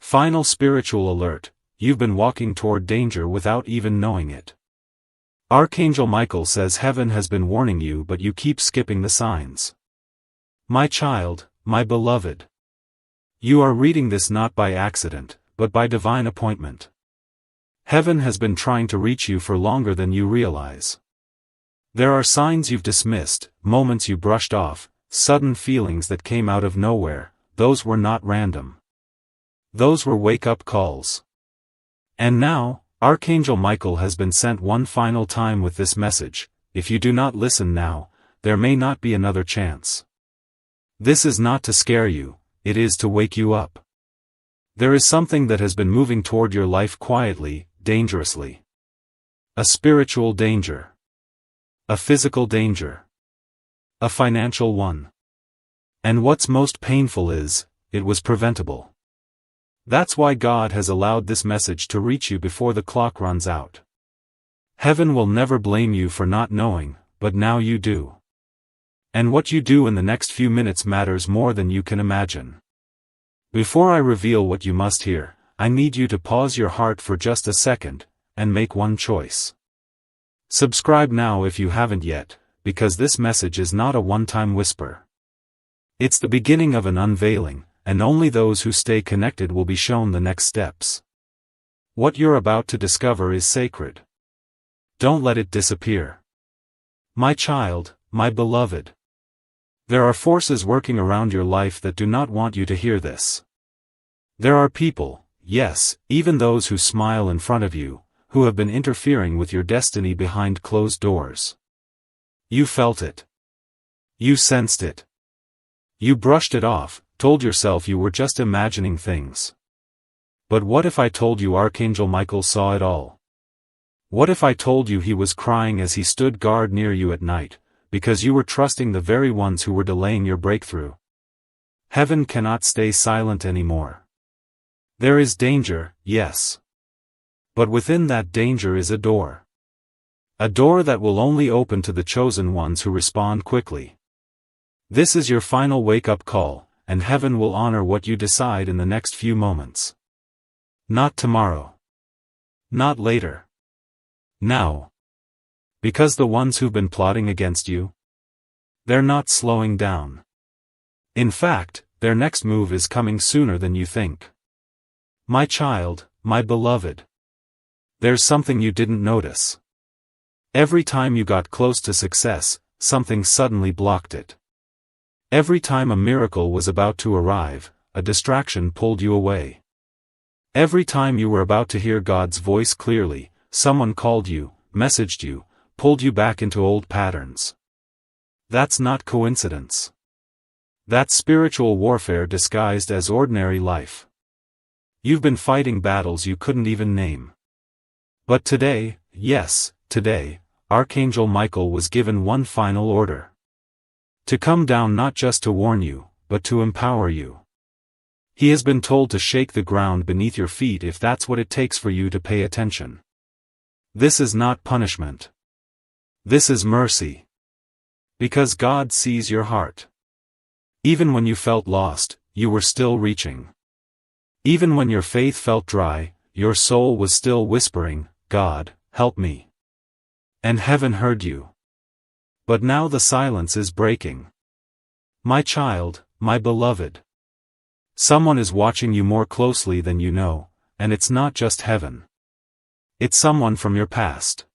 Final spiritual alert: you've been walking toward danger without even knowing it. Archangel Michael says heaven has been warning you, but you keep skipping the signs. My child, my beloved. You are reading this not by accident, but by divine appointment. Heaven has been trying to reach you for longer than you realize. There are signs you've dismissed, moments you brushed off, sudden feelings that came out of nowhere. Those were not random. Those were wake-up calls. And now, Archangel Michael has been sent one final time with this message: if you do not listen now, there may not be another chance. This is not to scare you, it is to wake you up. There is something that has been moving toward your life quietly, dangerously. A spiritual danger. A physical danger. A financial one. And what's most painful is, it was preventable. That's why God has allowed this message to reach you before the clock runs out. Heaven will never blame you for not knowing, but now you do. And what you do in the next few minutes matters more than you can imagine. Before I reveal what you must hear, I need you to pause your heart for just a second, and make one choice. Subscribe now if you haven't yet, because this message is not a one-time whisper. It's the beginning of an unveiling, and only those who stay connected will be shown the next steps. What you're about to discover is sacred. Don't let it disappear. My child, my beloved. There are forces working around your life that do not want you to hear this. There are people, yes, even those who smile in front of you, who have been interfering with your destiny behind closed doors. You felt it. You sensed it. You brushed it off, told yourself you were just imagining things. But what if I told you Archangel Michael saw it all? What if I told you he was crying as he stood guard near you at night, because you were trusting the very ones who were delaying your breakthrough? Heaven cannot stay silent anymore. There is danger, yes. But within that danger is a door. A door that will only open to the chosen ones who respond quickly. This is your final wake-up call, and heaven will honor what you decide in the next few moments. Not tomorrow. Not later. Now. Because the ones who've been plotting against you, they're not slowing down. In fact, their next move is coming sooner than you think. My child, my beloved. There's something you didn't notice. Every time you got close to success, something suddenly blocked it. Every time a miracle was about to arrive, a distraction pulled you away. Every time you were about to hear God's voice clearly, someone called you, messaged you, pulled you back into old patterns. That's not coincidence. That's spiritual warfare disguised as ordinary life. You've been fighting battles you couldn't even name. But today, yes, today, Archangel Michael was given one final order. To come down not just to warn you, but to empower you. He has been told to shake the ground beneath your feet if that's what it takes for you to pay attention. This is not punishment. This is mercy. Because God sees your heart. Even when you felt lost, you were still reaching. Even when your faith felt dry, your soul was still whispering, God, help me. And heaven heard you. But now the silence is breaking. My child, my beloved. Someone is watching you more closely than you know, and it's not just heaven. It's someone from your past.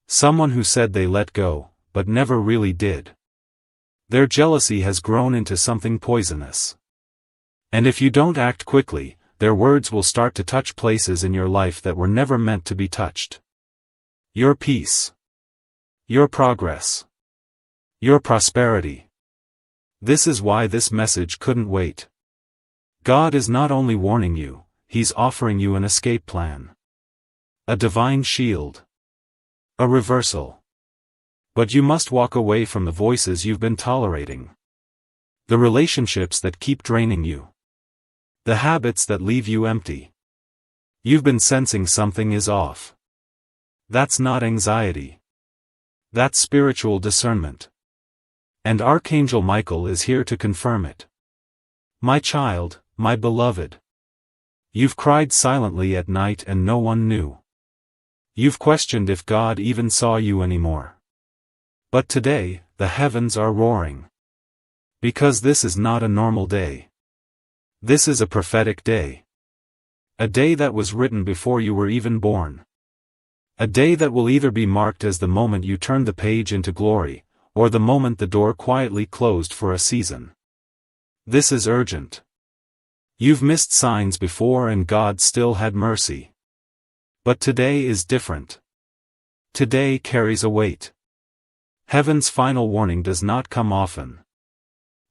Someone who said they let go, but never really did. Their jealousy has grown into something poisonous. And if you don't act quickly, their words will start to touch places in your life that were never meant to be touched. Your peace. Your progress. Your prosperity. This is why this message couldn't wait. God is not only warning you, He's offering you an escape plan. A divine shield. A reversal. But you must walk away from the voices you've been tolerating. The relationships that keep draining you. The habits that leave you empty. You've been sensing something is off. That's not anxiety. That's spiritual discernment. And Archangel Michael is here to confirm it. My child, my beloved. You've cried silently at night and no one knew. You've questioned if God even saw you anymore. But today, the heavens are roaring. Because this is not a normal day. This is a prophetic day. A day that was written before you were even born. A day that will either be marked as the moment you turned the page into glory, or the moment the door quietly closed for a season. This is urgent. You've missed signs before and God still had mercy. But today is different. Today carries a weight. Heaven's final warning does not come often.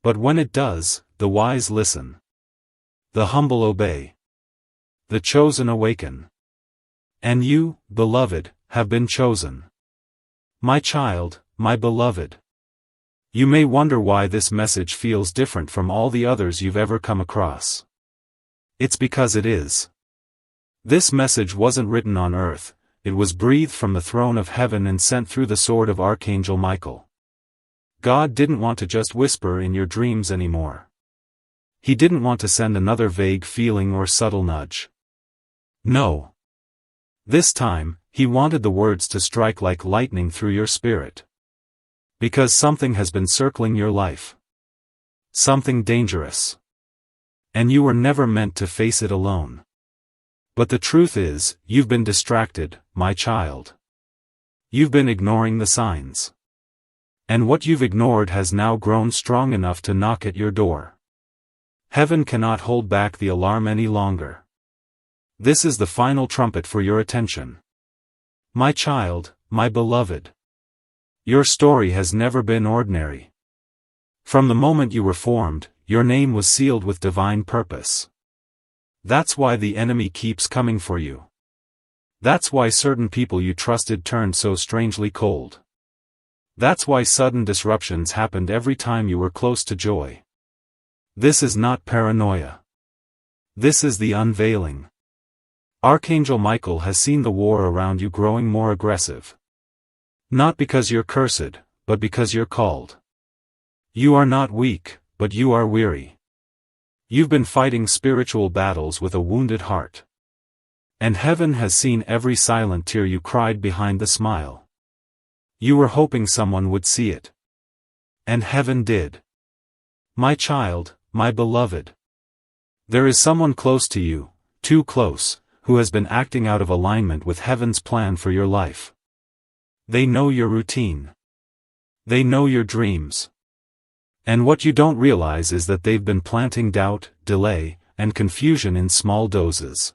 But when it does, the wise listen. The humble obey. The chosen awaken. And you, beloved, have been chosen. My child, my beloved. You may wonder why this message feels different from all the others you've ever come across. It's because it is. This message wasn't written on earth, it was breathed from the throne of heaven and sent through the sword of Archangel Michael. God didn't want to just whisper in your dreams anymore. He didn't want to send another vague feeling or subtle nudge. No. This time, he wanted the words to strike like lightning through your spirit. Because something has been circling your life. Something dangerous. And you were never meant to face it alone. But the truth is, you've been distracted, my child. You've been ignoring the signs. And what you've ignored has now grown strong enough to knock at your door. Heaven cannot hold back the alarm any longer. This is the final trumpet for your attention. My child, my beloved. Your story has never been ordinary. From the moment you were formed, your name was sealed with divine purpose. That's why the enemy keeps coming for you. That's why certain people you trusted turned so strangely cold. That's why sudden disruptions happened every time you were close to joy. This is not paranoia. This is the unveiling. Archangel Michael has seen the war around you growing more aggressive. Not because you're cursed, but because you're called. You are not weak, but you are weary. You've been fighting spiritual battles with a wounded heart. And heaven has seen every silent tear you cried behind the smile. You were hoping someone would see it. And heaven did. My child, my beloved. There is someone close to you, too close, who has been acting out of alignment with heaven's plan for your life. They know your routine. They know your dreams. And what you don't realize is that they've been planting doubt, delay, and confusion in small doses.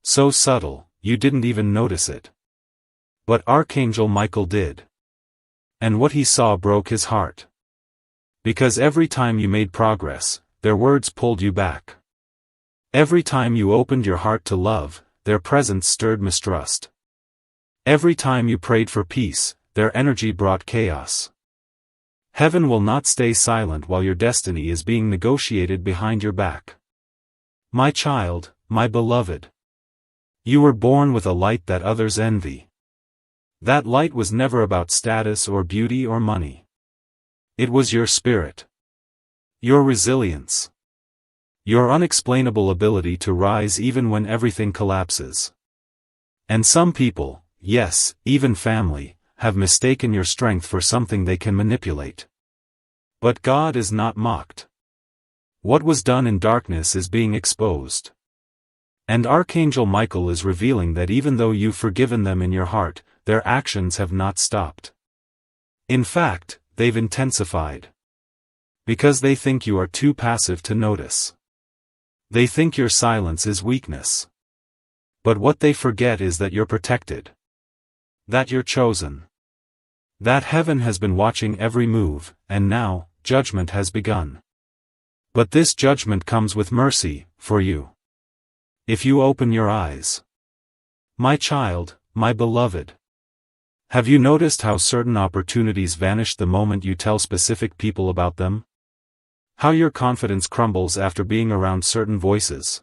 So subtle, you didn't even notice it. But Archangel Michael did. And what he saw broke his heart. Because every time you made progress, their words pulled you back. Every time you opened your heart to love, their presence stirred mistrust. Every time you prayed for peace, their energy brought chaos. Heaven will not stay silent while your destiny is being negotiated behind your back. My child, my beloved. You were born with a light that others envy. That light was never about status or beauty or money. It was your spirit. Your resilience. Your unexplainable ability to rise even when everything collapses. And some people, yes, even family, have mistaken your strength for something they can manipulate. But God is not mocked. What was done in darkness is being exposed. And Archangel Michael is revealing that even though you've forgiven them in your heart, their actions have not stopped. In fact, they've intensified. Because they think you are too passive to notice. They think your silence is weakness. But what they forget is that you're protected. That you're chosen. That heaven has been watching every move, and now, judgment has begun. But this judgment comes with mercy, for you. If you open your eyes. My child, my beloved. Have you noticed how certain opportunities vanish the moment you tell specific people about them? How your confidence crumbles after being around certain voices?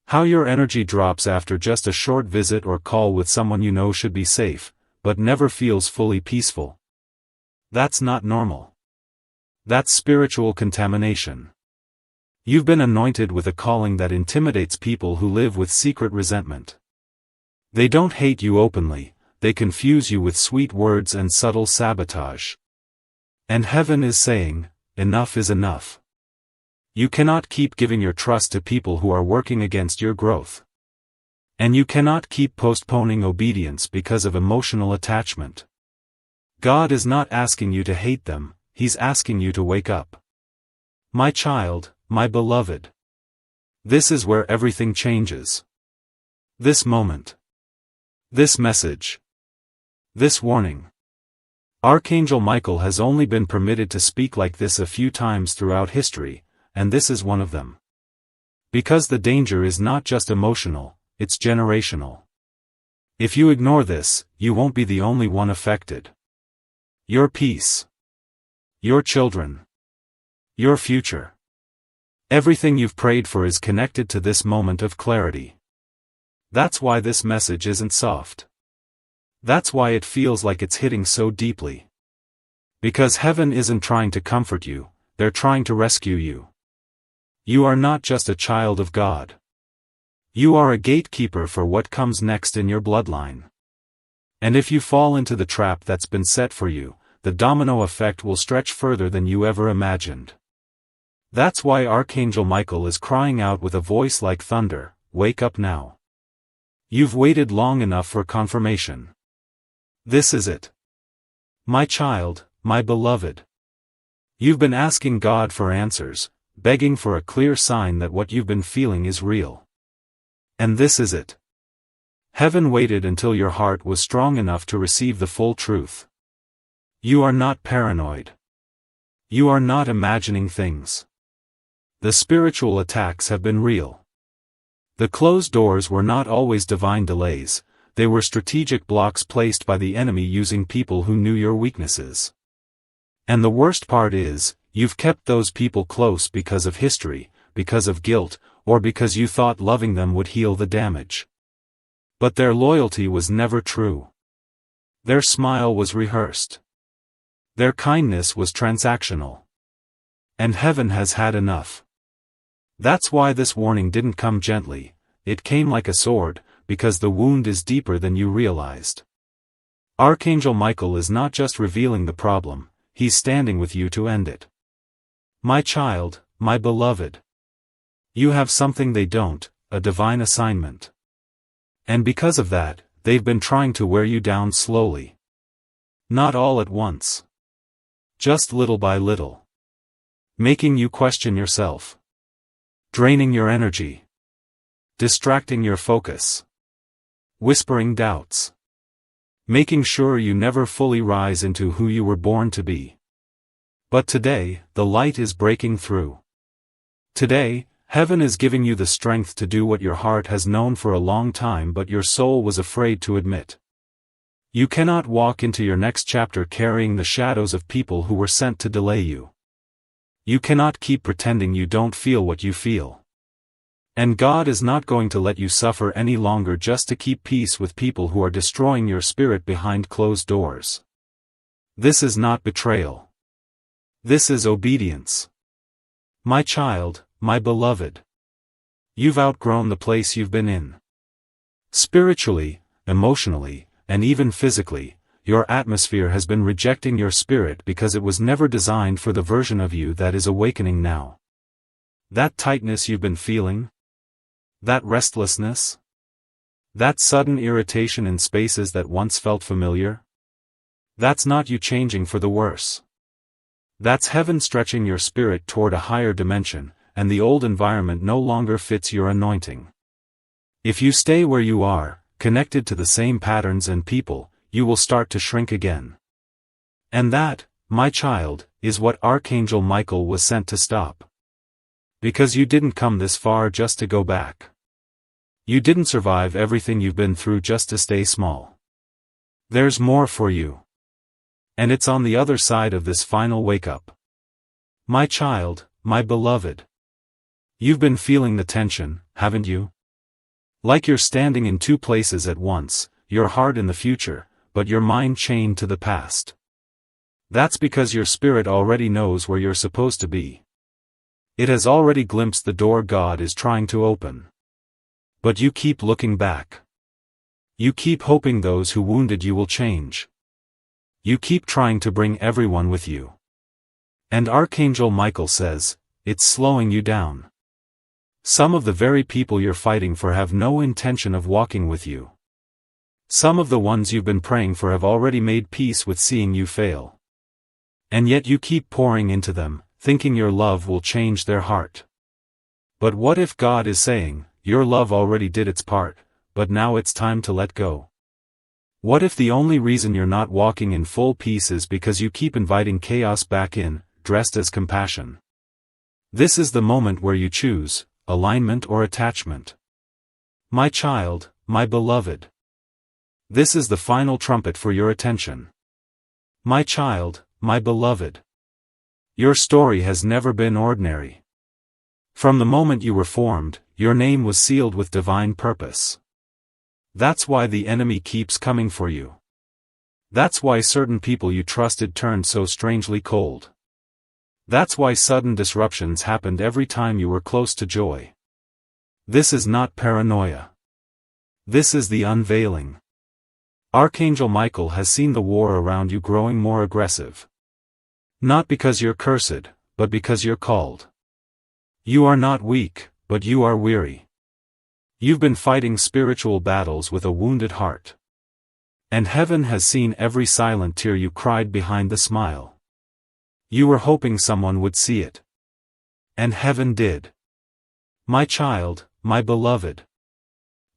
How your energy drops after just a short visit or call with someone you know should be safe, but never feels fully peaceful? That's not normal. That's spiritual contamination. You've been anointed with a calling that intimidates people who live with secret resentment. They don't hate you openly, they confuse you with sweet words and subtle sabotage. And heaven is saying, enough is enough. You cannot keep giving your trust to people who are working against your growth. And you cannot keep postponing obedience because of emotional attachment. God is not asking you to hate them, He's asking you to wake up. My child, my beloved. This is where everything changes. This moment. This message. This warning. Archangel Michael has only been permitted to speak like this a few times throughout history, and this is one of them. Because the danger is not just emotional, it's generational. If you ignore this, you won't be the only one affected. Your peace. Your children. Your future. Everything you've prayed for is connected to this moment of clarity. That's why this message isn't soft. That's why it feels like it's hitting so deeply. Because heaven isn't trying to comfort you, they're trying to rescue you. You are not just a child of God. You are a gatekeeper for what comes next in your bloodline. And if you fall into the trap that's been set for you, the domino effect will stretch further than you ever imagined. That's why Archangel Michael is crying out with a voice like thunder, wake up now. You've waited long enough for confirmation. This is it. My child, my beloved. You've been asking God for answers, begging for a clear sign that what you've been feeling is real. And this is it. Heaven waited until your heart was strong enough to receive the full truth. You are not paranoid. You are not imagining things. The spiritual attacks have been real. The closed doors were not always divine delays, they were strategic blocks placed by the enemy using people who knew your weaknesses. And the worst part is, you've kept those people close because of history, because of guilt, or because you thought loving them would heal the damage. But their loyalty was never true. Their smile was rehearsed. Their kindness was transactional. And heaven has had enough. That's why this warning didn't come gently, it came like a sword, because the wound is deeper than you realized. Archangel Michael is not just revealing the problem, he's standing with you to end it. My child, my beloved. You have something they don't, a divine assignment. And because of that, they've been trying to wear you down slowly. Not all at once. Just little by little. Making you question yourself. Draining your energy. Distracting your focus. Whispering doubts. Making sure you never fully rise into who you were born to be. But today, the light is breaking through. Today, heaven is giving you the strength to do what your heart has known for a long time but your soul was afraid to admit. You cannot walk into your next chapter carrying the shadows of people who were sent to delay you. You cannot keep pretending you don't feel what you feel. And God is not going to let you suffer any longer just to keep peace with people who are destroying your spirit behind closed doors. This is not betrayal. This is obedience. My child, my beloved. You've outgrown the place you've been in. Spiritually, emotionally, and even physically, your atmosphere has been rejecting your spirit because it was never designed for the version of you that is awakening now. That tightness you've been feeling? That restlessness? That sudden irritation in spaces that once felt familiar? That's not you changing for the worse. That's heaven stretching your spirit toward a higher dimension, and the old environment no longer fits your anointing. If you stay where you are, connected to the same patterns and people, you will start to shrink again. And that, my child, is what Archangel Michael was sent to stop. Because you didn't come this far just to go back. You didn't survive everything you've been through just to stay small. There's more for you. And it's on the other side of this final wake-up. My child, my beloved. You've been feeling the tension, haven't you? Like you're standing in two places at once, your heart in the future, but your mind chained to the past. That's because your spirit already knows where you're supposed to be. It has already glimpsed the door God is trying to open. But you keep looking back. You keep hoping those who wounded you will change. You keep trying to bring everyone with you. And Archangel Michael says, it's slowing you down. Some of the very people you're fighting for have no intention of walking with you. Some of the ones you've been praying for have already made peace with seeing you fail. And yet you keep pouring into them, thinking your love will change their heart. But what if God is saying, your love already did its part, but now it's time to let go? What if the only reason you're not walking in full peace is because you keep inviting chaos back in, dressed as compassion? This is the moment where you choose, alignment or attachment. My child, my beloved. This is the final trumpet for your attention. My child, my beloved. Your story has never been ordinary. From the moment you were formed, your name was sealed with divine purpose. That's why the enemy keeps coming for you. That's why certain people you trusted turned so strangely cold. That's why sudden disruptions happened every time you were close to joy. This is not paranoia. This is the unveiling. Archangel Michael has seen the war around you growing more aggressive. Not because you're cursed, but because you're called. You are not weak, but you are weary. You've been fighting spiritual battles with a wounded heart. And heaven has seen every silent tear you cried behind the smile. You were hoping someone would see it. And heaven did. My child, my beloved.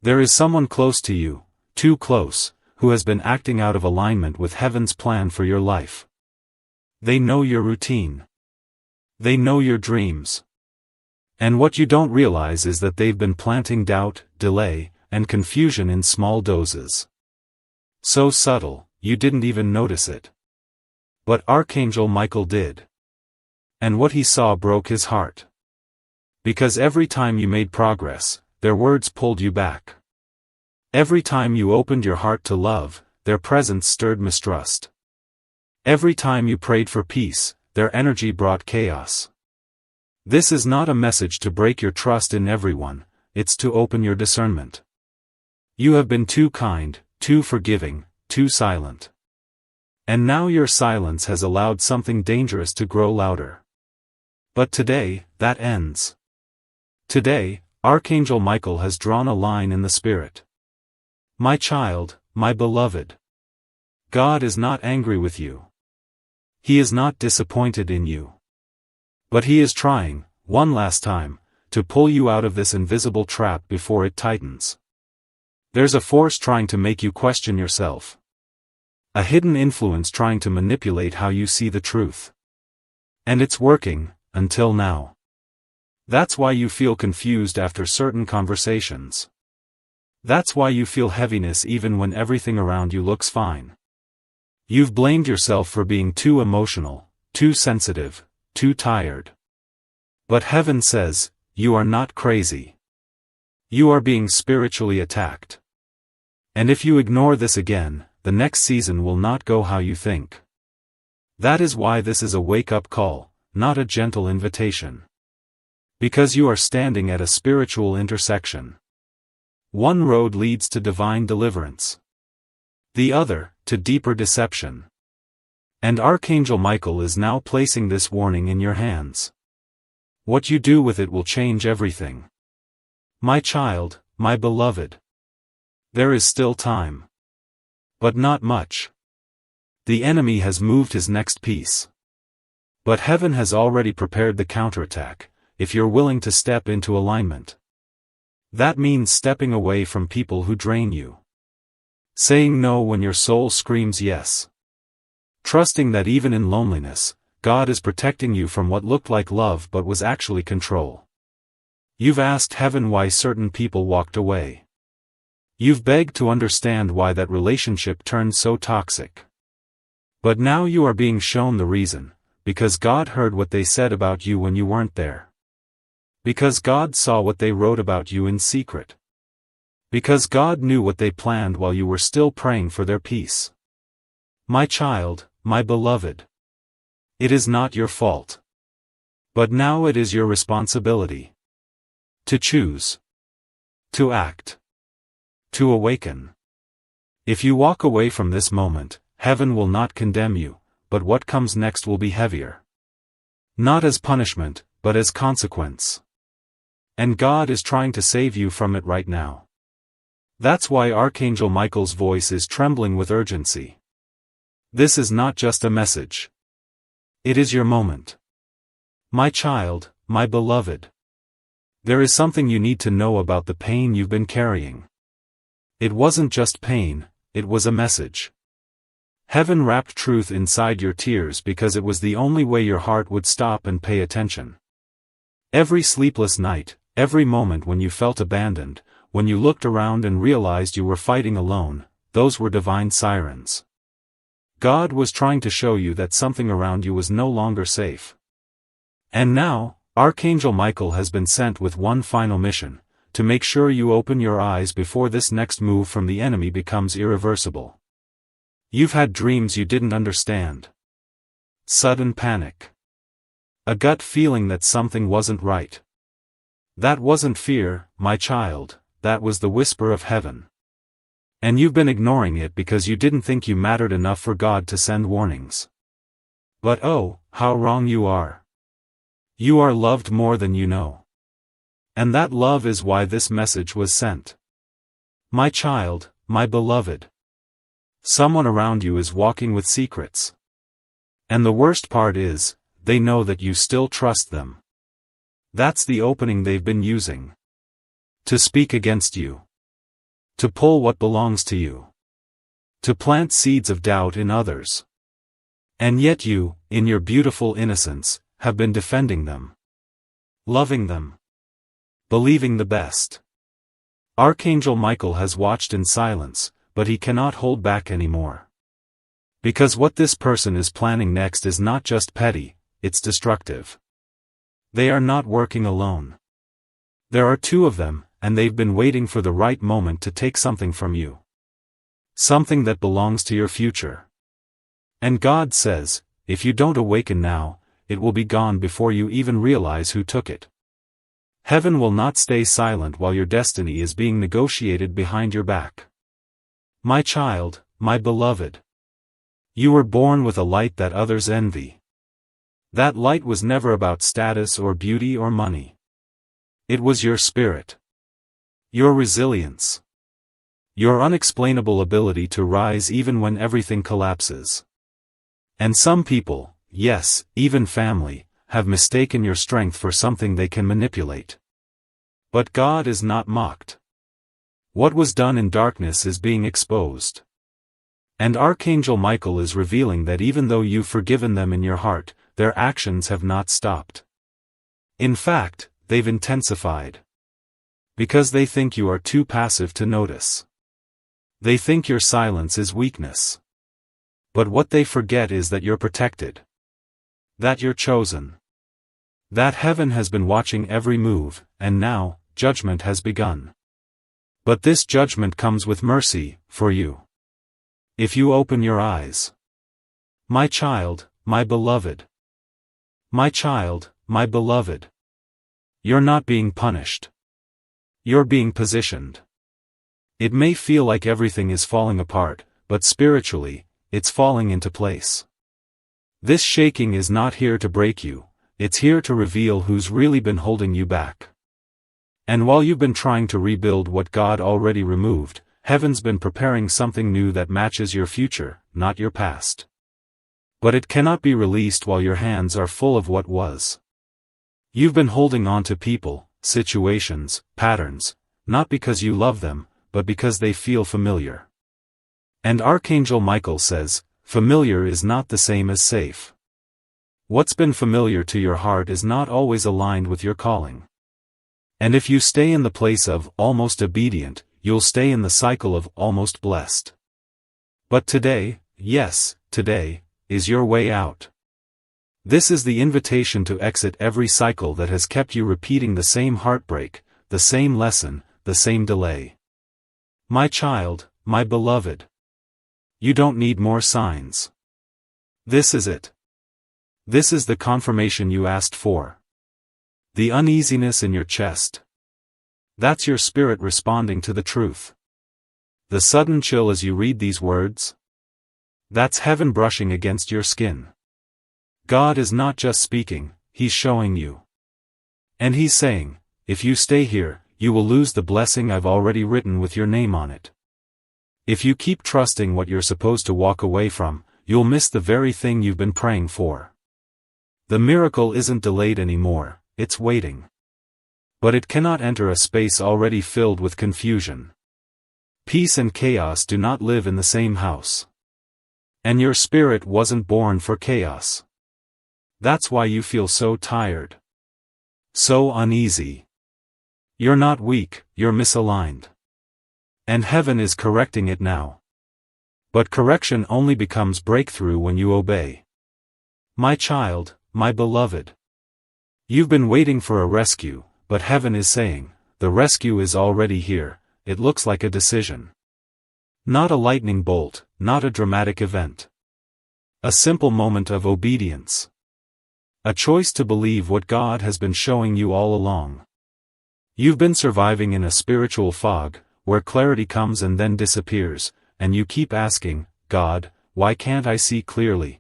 There is someone close to you, too close, who has been acting out of alignment with heaven's plan for your life. They know your routine. They know your dreams. And what you don't realize is that they've been planting doubt, delay, and confusion in small doses. So subtle, you didn't even notice it. But Archangel Michael did. And what he saw broke his heart. Because every time you made progress, their words pulled you back. Every time you opened your heart to love, their presence stirred mistrust. Every time you prayed for peace, their energy brought chaos. This is not a message to break your trust in everyone, it's to open your discernment. You have been too kind, too forgiving, too silent. And now your silence has allowed something dangerous to grow louder. But today, that ends. Today, Archangel Michael has drawn a line in the spirit. My child, my beloved. God is not angry with you. He is not disappointed in you. But he is trying, one last time, to pull you out of this invisible trap before it tightens. There's a force trying to make you question yourself. A hidden influence trying to manipulate how you see the truth. And it's working, until now. That's why you feel confused after certain conversations. That's why you feel heaviness even when everything around you looks fine. You've blamed yourself for being too emotional, too sensitive, too tired. But heaven says, you are not crazy. You are being spiritually attacked. And if you ignore this again, the next season will not go how you think. That is why this is a wake-up call, not a gentle invitation. Because you are standing at a spiritual intersection. One road leads to divine deliverance. The other, to deeper deception. And Archangel Michael is now placing this warning in your hands. What you do with it will change everything. My child, my beloved. There is still time. But not much. The enemy has moved his next piece. But heaven has already prepared the counterattack, if you're willing to step into alignment. That means stepping away from people who drain you. Saying no when your soul screams yes. Trusting that even in loneliness, God is protecting you from what looked like love but was actually control. You've asked heaven why certain people walked away. You've begged to understand why that relationship turned so toxic. But now you are being shown the reason, because God heard what they said about you when you weren't there. Because God saw what they wrote about you in secret. Because God knew what they planned while you were still praying for their peace. My child, my beloved. It is not your fault. But now it is your responsibility to choose, to act, to awaken. If you walk away from this moment, heaven will not condemn you, but what comes next will be heavier. Not as punishment, but as consequence. And God is trying to save you from it right now. That's why Archangel Michael's voice is trembling with urgency. This is not just a message. It is your moment. My child, my beloved. There is something you need to know about the pain you've been carrying. It wasn't just pain, it was a message. Heaven wrapped truth inside your tears because it was the only way your heart would stop and pay attention. Every sleepless night, every moment when you felt abandoned, when you looked around and realized you were fighting alone, those were divine sirens. God was trying to show you that something around you was no longer safe. And now, Archangel Michael has been sent with one final mission, to make sure you open your eyes before this next move from the enemy becomes irreversible. You've had dreams you didn't understand. Sudden panic. A gut feeling that something wasn't right. That wasn't fear, my child, that was the whisper of heaven. And you've been ignoring it because you didn't think you mattered enough for God to send warnings. But oh, how wrong you are. You are loved more than you know. And that love is why this message was sent. My child, my beloved. Someone around you is walking with secrets. And the worst part is, they know that you still trust them. That's the opening they've been using. To speak against you. To pull what belongs to you. To plant seeds of doubt in others. And yet you, in your beautiful innocence, have been defending them. Loving them. Believing the best. Archangel Michael has watched in silence, but he cannot hold back anymore. Because what this person is planning next is not just petty, it's destructive. They are not working alone. There are two of them, and they've been waiting for the right moment to take something from you. Something that belongs to your future. And God says, if you don't awaken now, it will be gone before you even realize who took it. Heaven will not stay silent while your destiny is being negotiated behind your back. My child, my beloved. You were born with a light that others envy. That light was never about status or beauty or money. It was your spirit. Your resilience. Your unexplainable ability to rise even when everything collapses. And some people, yes, even family, have mistaken your strength for something they can manipulate. But God is not mocked. What was done in darkness is being exposed. And Archangel Michael is revealing that even though you've forgiven them in your heart, their actions have not stopped. In fact, they've intensified. Because they think you are too passive to notice. They think your silence is weakness. But what they forget is that you're protected. That you're chosen. That heaven has been watching every move, and now, judgment has begun. But this judgment comes with mercy, for you. If you open your eyes. My child, my beloved. My child, my beloved. You're not being punished. You're being positioned. It may feel like everything is falling apart, but spiritually, it's falling into place. This shaking is not here to break you, it's here to reveal who's really been holding you back. And while you've been trying to rebuild what God already removed, heaven's been preparing something new that matches your future, not your past. But it cannot be released while your hands are full of what was. You've been holding on to people, situations, patterns, not because you love them, but because they feel familiar. And Archangel Michael says, familiar is not the same as safe. What's been familiar to your heart is not always aligned with your calling. And if you stay in the place of almost obedient, you'll stay in the cycle of almost blessed. But today, yes, today, is your way out. This is the invitation to exit every cycle that has kept you repeating the same heartbreak, the same lesson, the same delay. My child, my beloved. You don't need more signs. This is it. This is the confirmation you asked for. The uneasiness in your chest. That's your spirit responding to the truth. The sudden chill as you read these words? That's heaven brushing against your skin. God is not just speaking, He's showing you. And He's saying, if you stay here, you will lose the blessing I've already written with your name on it. If you keep trusting what you're supposed to walk away from, you'll miss the very thing you've been praying for. The miracle isn't delayed anymore, it's waiting. But it cannot enter a space already filled with confusion. Peace and chaos do not live in the same house. And your spirit wasn't born for chaos. That's why you feel so tired. So uneasy. You're not weak, you're misaligned. And heaven is correcting it now. But correction only becomes breakthrough when you obey. My child, my beloved. You've been waiting for a rescue, but heaven is saying, the rescue is already here. It looks like a decision. Not a lightning bolt, not a dramatic event. A simple moment of obedience. A choice to believe what God has been showing you all along. You've been surviving in a spiritual fog, where clarity comes and then disappears, and you keep asking, God, why can't I see clearly?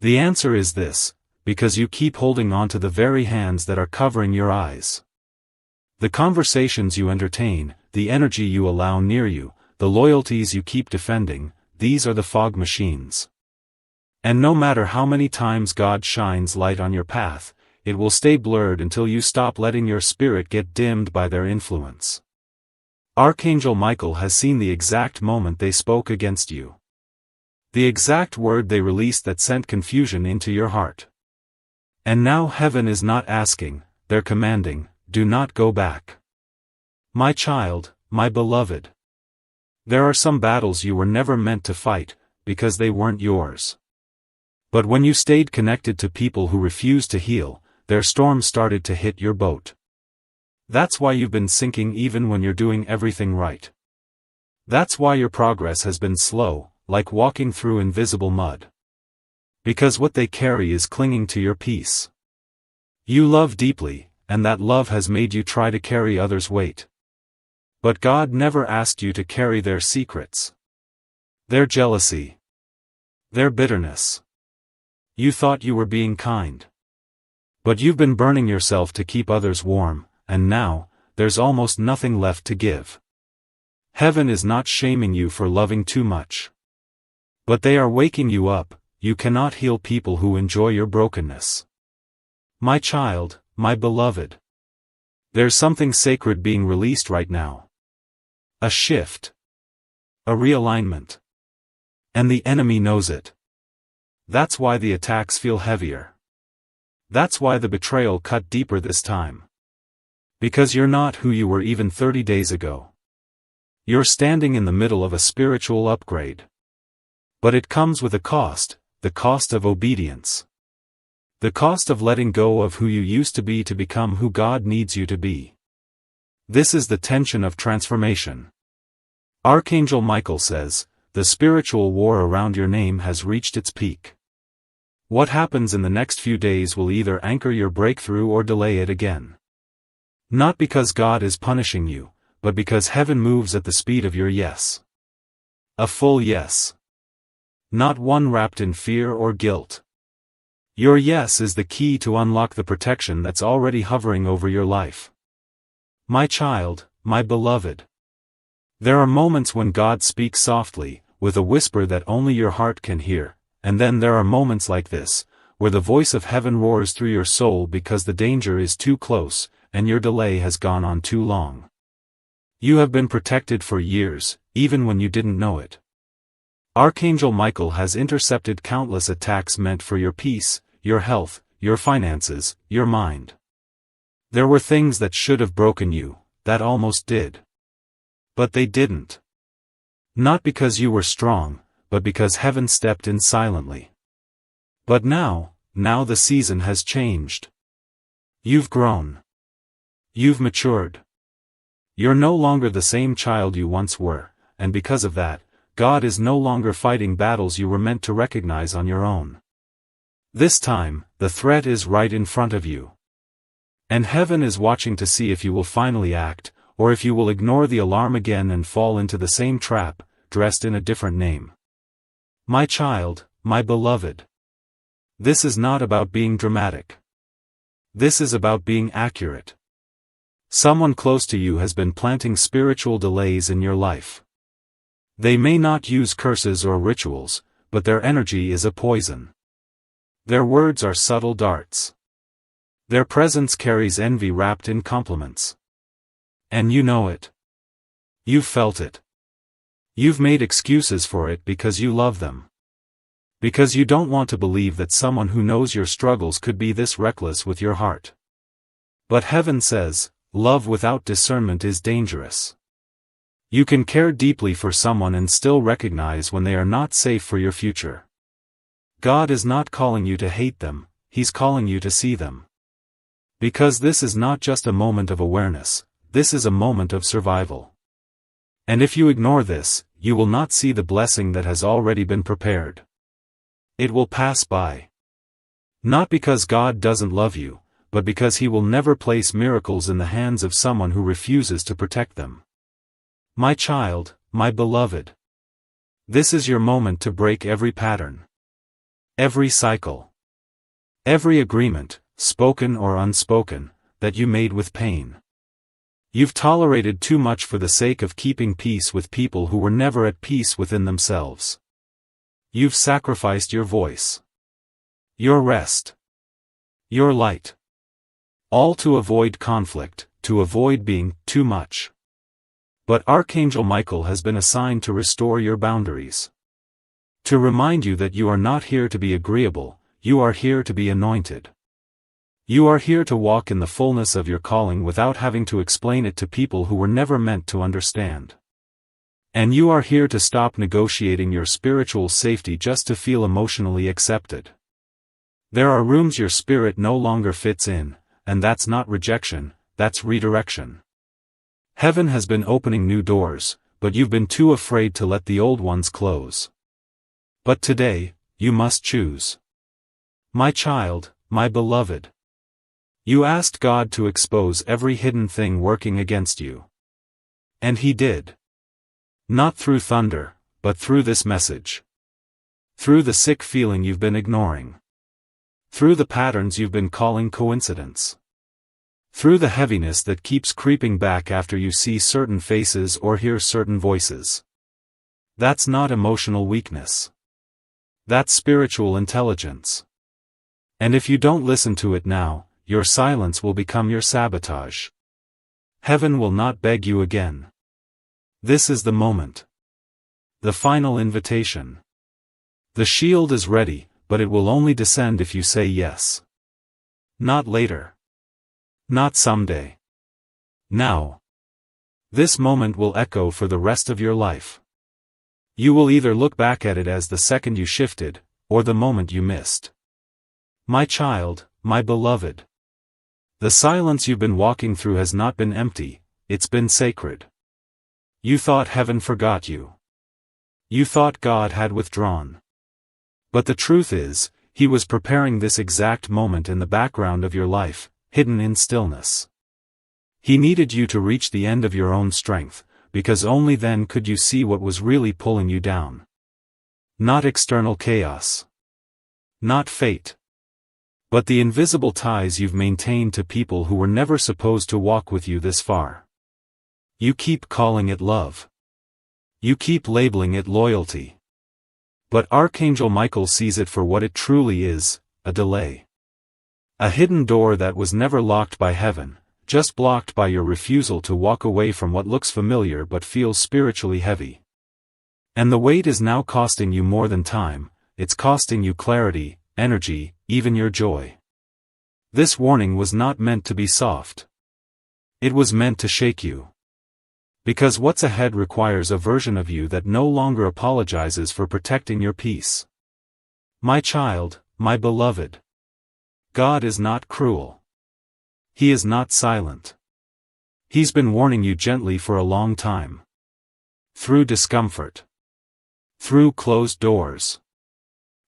The answer is this, because you keep holding on to the very hands that are covering your eyes. The conversations you entertain, the energy you allow near you, the loyalties you keep defending, these are the fog machines. And no matter how many times God shines light on your path, it will stay blurred until you stop letting your spirit get dimmed by their influence. Archangel Michael has seen the exact moment they spoke against you. The exact word they released that sent confusion into your heart. And now heaven is not asking, they're commanding, do not go back. My child, my beloved. There are some battles you were never meant to fight, because they weren't yours. But when you stayed connected to people who refused to heal, their storms started to hit your boat. That's why you've been sinking even when you're doing everything right. That's why your progress has been slow, like walking through invisible mud. Because what they carry is clinging to your peace. You love deeply, and that love has made you try to carry others' weight. But God never asked you to carry their secrets. Their jealousy. Their bitterness. You thought you were being kind. But you've been burning yourself to keep others warm, and now, there's almost nothing left to give. Heaven is not shaming you for loving too much. But they are waking you up, you cannot heal people who enjoy your brokenness. My child, my beloved. There's something sacred being released right now. A shift. A realignment. And the enemy knows it. That's why the attacks feel heavier. That's why the betrayal cut deeper this time. Because you're not who you were even 30 days ago. You're standing in the middle of a spiritual upgrade. But it comes with a cost, the cost of obedience. The cost of letting go of who you used to be to become who God needs you to be. This is the tension of transformation. Archangel Michael says, the spiritual war around your name has reached its peak. What happens in the next few days will either anchor your breakthrough or delay it again. Not because God is punishing you, but because heaven moves at the speed of your yes. A full yes. Not one wrapped in fear or guilt. Your yes is the key to unlock the protection that's already hovering over your life. My child, my beloved. There are moments when God speaks softly, with a whisper that only your heart can hear, and then there are moments like this, where the voice of heaven roars through your soul because the danger is too close, and your delay has gone on too long. You have been protected for years, even when you didn't know it. Archangel Michael has intercepted countless attacks meant for your peace, your health, your finances, your mind. There were things that should have broken you, that almost did. But they didn't. Not because you were strong, but because heaven stepped in silently. But now the season has changed. You've grown. You've matured. You're no longer the same child you once were, and because of that, God is no longer fighting battles you were meant to recognize on your own. This time, the threat is right in front of you. And heaven is watching to see if you will finally act, or if you will ignore the alarm again and fall into the same trap, dressed in a different name. My child, my beloved. This is not about being dramatic. This is about being accurate. Someone close to you has been planting spiritual delays in your life. They may not use curses or rituals, but their energy is a poison. Their words are subtle darts. Their presence carries envy wrapped in compliments. And you know it. You've felt it. You've made excuses for it because you love them. Because you don't want to believe that someone who knows your struggles could be this reckless with your heart. But heaven says, love without discernment is dangerous. You can care deeply for someone and still recognize when they are not safe for your future. God is not calling you to hate them, He's calling you to see them. Because this is not just a moment of awareness, this is a moment of survival. And if you ignore this, you will not see the blessing that has already been prepared. It will pass by. Not because God doesn't love you, but because He will never place miracles in the hands of someone who refuses to protect them. My child, my beloved. This is your moment to break every pattern. Every cycle. Every agreement, spoken or unspoken, that you made with pain. You've tolerated too much for the sake of keeping peace with people who were never at peace within themselves. You've sacrificed your voice. Your rest. Your light. All to avoid conflict, to avoid being too much. But Archangel Michael has been assigned to restore your boundaries. To remind you that you are not here to be agreeable, you are here to be anointed. You are here to walk in the fullness of your calling without having to explain it to people who were never meant to understand. And you are here to stop negotiating your spiritual safety just to feel emotionally accepted. There are rooms your spirit no longer fits in, and that's not rejection, that's redirection. Heaven has been opening new doors, but you've been too afraid to let the old ones close. But today, you must choose. My child, my beloved. You asked God to expose every hidden thing working against you. And He did. Not through thunder, but through this message. Through the sick feeling you've been ignoring. Through the patterns you've been calling coincidence. Through the heaviness that keeps creeping back after you see certain faces or hear certain voices. That's not emotional weakness. That's spiritual intelligence. And if you don't listen to it now, your silence will become your sabotage. Heaven will not beg you again. This is the moment. The final invitation. The shield is ready, but it will only descend if you say yes. Not later. Not someday. Now. This moment will echo for the rest of your life. You will either look back at it as the second you shifted, or the moment you missed. My child, my beloved. The silence you've been walking through has not been empty, it's been sacred. You thought heaven forgot you. You thought God had withdrawn. But the truth is, He was preparing this exact moment in the background of your life, hidden in stillness. He needed you to reach the end of your own strength, because only then could you see what was really pulling you down. Not external chaos. Not fate. But the invisible ties you've maintained to people who were never supposed to walk with you this far. You keep calling it love. You keep labeling it loyalty. But Archangel Michael sees it for what it truly is, a delay. A hidden door that was never locked by heaven, just blocked by your refusal to walk away from what looks familiar but feels spiritually heavy. And the weight is now costing you more than time, it's costing you clarity, energy, even your joy. This warning was not meant to be soft. It was meant to shake you. Because what's ahead requires a version of you that no longer apologizes for protecting your peace. My child, my beloved. God is not cruel. He is not silent. He's been warning you gently for a long time. Through discomfort. Through closed doors.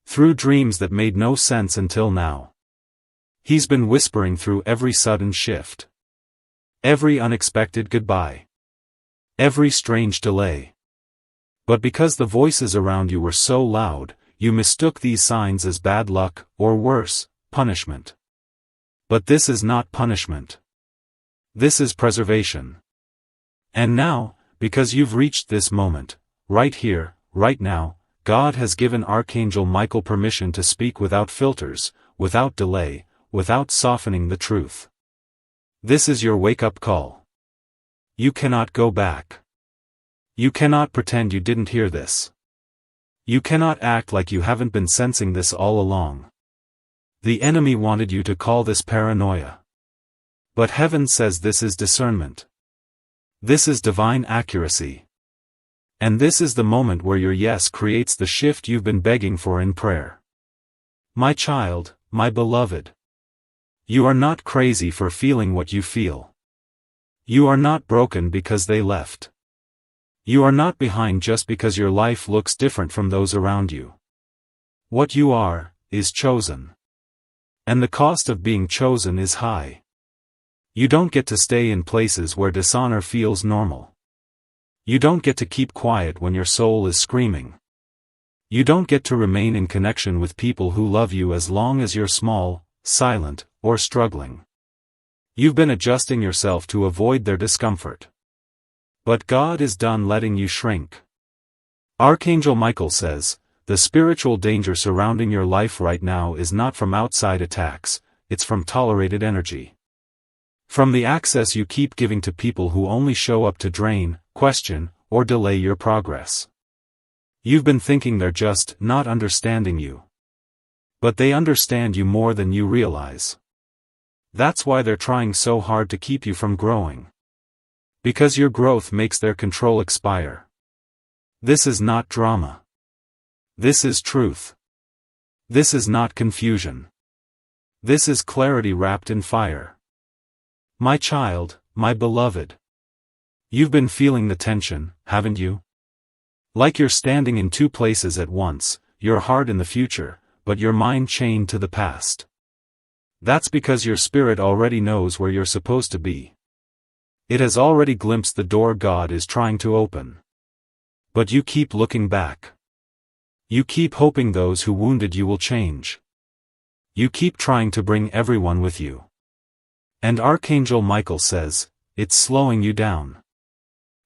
Through dreams that made no sense until now. He's been whispering through every sudden shift. Every unexpected goodbye. Every strange delay. But because the voices around you were so loud, you mistook these signs as bad luck, or worse, punishment. But this is not punishment. This is preservation. And now, because you've reached this moment, right here, right now, God has given Archangel Michael permission to speak without filters, without delay, without softening the truth. This is your wake-up call. You cannot go back. You cannot pretend you didn't hear this. You cannot act like you haven't been sensing this all along. The enemy wanted you to call this paranoia. But heaven says this is discernment. This is divine accuracy. And this is the moment where your yes creates the shift you've been begging for in prayer. My child, my beloved. You are not crazy for feeling what you feel. You are not broken because they left. You are not behind just because your life looks different from those around you. What you are, is chosen. And the cost of being chosen is high. You don't get to stay in places where dishonor feels normal. You don't get to keep quiet when your soul is screaming. You don't get to remain in connection with people who love you as long as you're small, silent, or struggling. You've been adjusting yourself to avoid their discomfort. But God is done letting you shrink. Archangel Michael says, the spiritual danger surrounding your life right now is not from outside attacks, it's from tolerated energy. From the access you keep giving to people who only show up to drain, question, or delay your progress. You've been thinking they're just not understanding you. But they understand you more than you realize. That's why they're trying so hard to keep you from growing. Because your growth makes their control expire. This is not drama. This is truth. This is not confusion. This is clarity wrapped in fire. My child, my beloved. You've been feeling the tension, haven't you? Like you're standing in two places at once, your heart in the future, but your mind chained to the past. That's because your spirit already knows where you're supposed to be. It has already glimpsed the door God is trying to open. But you keep looking back. You keep hoping those who wounded you will change. You keep trying to bring everyone with you. And Archangel Michael says, it's slowing you down.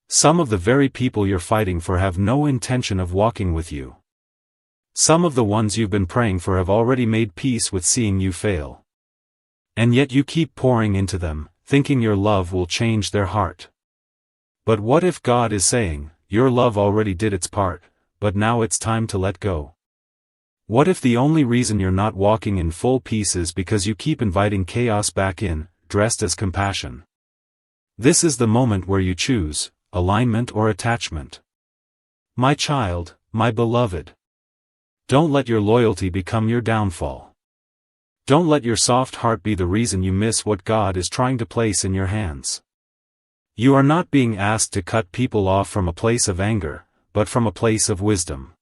Some of the very people you're fighting for have no intention of walking with you. Some of the ones you've been praying for have already made peace with seeing you fail. And yet you keep pouring into them, thinking your love will change their heart. But what if God is saying, your love already did its part, but now it's time to let go? What if the only reason you're not walking in full peace is because you keep inviting chaos back in, dressed as compassion? This is the moment where you choose, alignment or attachment. My child, my beloved. Don't let your loyalty become your downfall. Don't let your soft heart be the reason you miss what God is trying to place in your hands. You are not being asked to cut people off from a place of anger, but from a place of wisdom.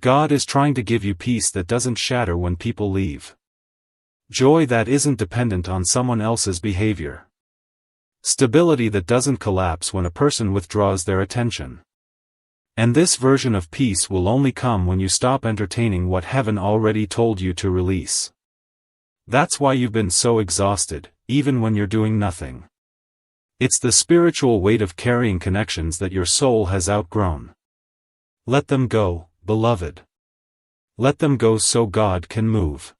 God is trying to give you peace that doesn't shatter when people leave. Joy that isn't dependent on someone else's behavior. Stability that doesn't collapse when a person withdraws their attention. And this version of peace will only come when you stop entertaining what heaven already told you to release. That's why you've been so exhausted, even when you're doing nothing. It's the spiritual weight of carrying connections that your soul has outgrown. Let them go, beloved. Let them go so God can move.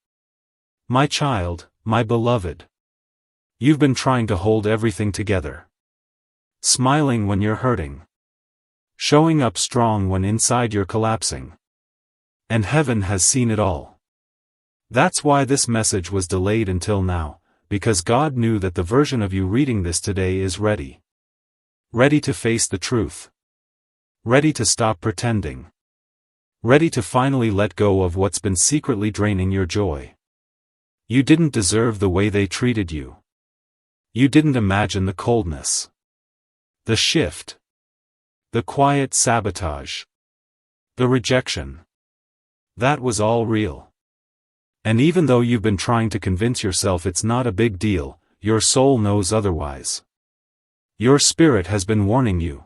My child, my beloved. You've been trying to hold everything together. Smiling when you're hurting. Showing up strong when inside you're collapsing. And heaven has seen it all. That's why this message was delayed until now, because God knew that the version of you reading this today is ready. Ready to face the truth. Ready to stop pretending. Ready to finally let go of what's been secretly draining your joy. You didn't deserve the way they treated you. You didn't imagine the coldness. The shift. The quiet sabotage. The rejection. That was all real. And even though you've been trying to convince yourself it's not a big deal, your soul knows otherwise. Your spirit has been warning you.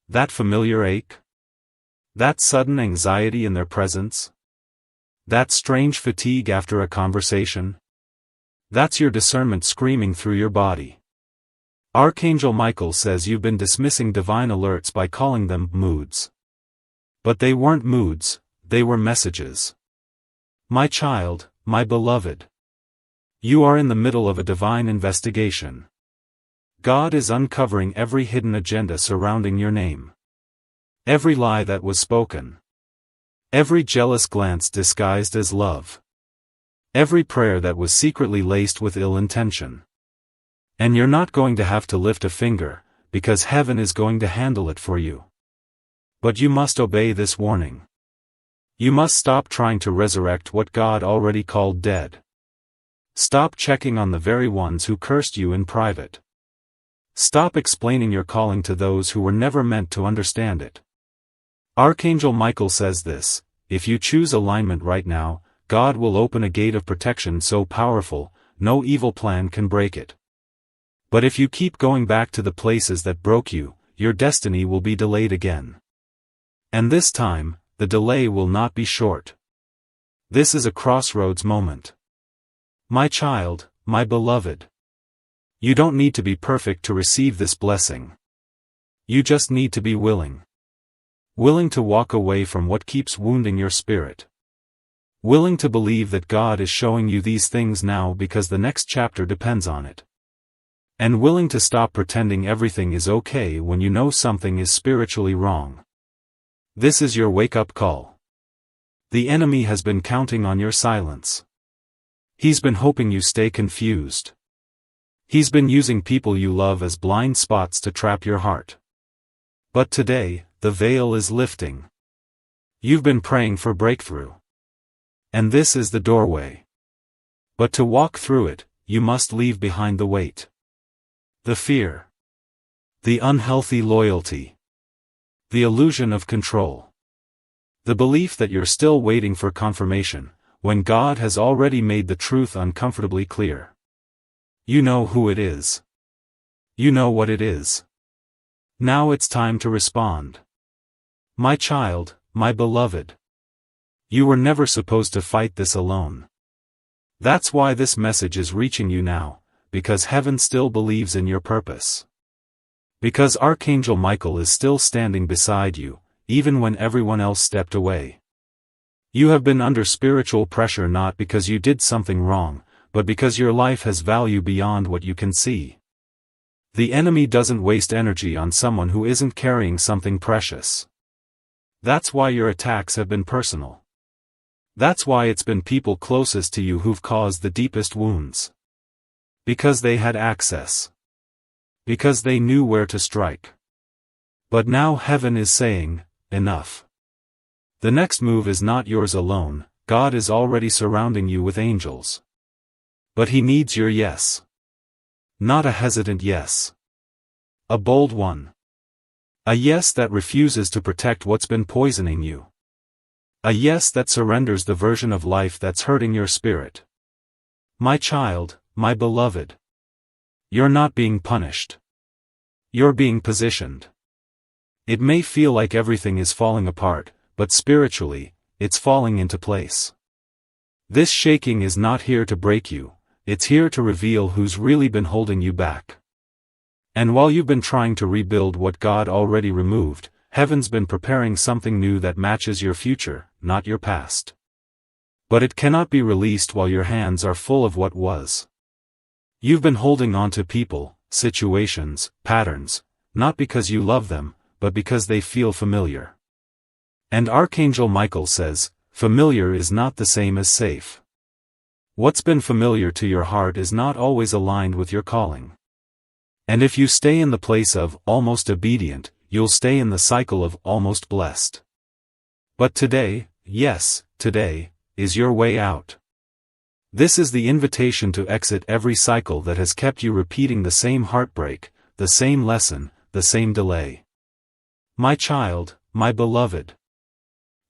That familiar ache? That sudden anxiety in their presence? That strange fatigue after a conversation? That's your discernment screaming through your body. Archangel Michael says you've been dismissing divine alerts by calling them moods. But they weren't moods, they were messages. My child, my beloved. You are in the middle of a divine investigation. God is uncovering every hidden agenda surrounding your name. Every lie that was spoken. Every jealous glance disguised as love. Every prayer that was secretly laced with ill intention. And you're not going to have to lift a finger, because heaven is going to handle it for you. But you must obey this warning. You must stop trying to resurrect what God already called dead. Stop checking on the very ones who cursed you in private. Stop explaining your calling to those who were never meant to understand it. Archangel Michael says this: if you choose alignment right now, God will open a gate of protection so powerful, no evil plan can break it. But if you keep going back to the places that broke you, your destiny will be delayed again. And this time, the delay will not be short. This is a crossroads moment. My child, my beloved. You don't need to be perfect to receive this blessing. You just need to be willing. Willing to walk away from what keeps wounding your spirit. Willing to believe that God is showing you these things now because the next chapter depends on it. And willing to stop pretending everything is okay when you know something is spiritually wrong. This is your wake-up call. The enemy has been counting on your silence. He's been hoping you stay confused. He's been using people you love as blind spots to trap your heart. But today, the veil is lifting. You've been praying for breakthrough. And this is the doorway. But to walk through it, you must leave behind the weight. The fear. The unhealthy loyalty. The illusion of control. The belief that you're still waiting for confirmation, when God has already made the truth uncomfortably clear. You know who it is. You know what it is. Now it's time to respond. My child, my beloved. You were never supposed to fight this alone. That's why this message is reaching you now, because heaven still believes in your purpose. Because Archangel Michael is still standing beside you, even when everyone else stepped away. You have been under spiritual pressure not because you did something wrong, but because your life has value beyond what you can see. The enemy doesn't waste energy on someone who isn't carrying something precious. That's why your attacks have been personal. That's why it's been people closest to you who've caused the deepest wounds. Because they had access. Because they knew where to strike. But now heaven is saying, enough. The next move is not yours alone, God is already surrounding you with angels. But He needs your yes. Not a hesitant yes. A bold one. A yes that refuses to protect what's been poisoning you. A yes that surrenders the version of life that's hurting your spirit. My child, my beloved. You're not being punished. You're being positioned. It may feel like everything is falling apart, but spiritually, it's falling into place. This shaking is not here to break you, it's here to reveal who's really been holding you back. And while you've been trying to rebuild what God already removed, heaven's been preparing something new that matches your future, not your past. But it cannot be released while your hands are full of what was. You've been holding on to people, situations, patterns, not because you love them, but because they feel familiar. And Archangel Michael says, familiar is not the same as safe. What's been familiar to your heart is not always aligned with your calling. And if you stay in the place of almost obedient, you'll stay in the cycle of almost blessed. But today, yes, today, is your way out. This is the invitation to exit every cycle that has kept you repeating the same heartbreak, the same lesson, the same delay. My child, my beloved.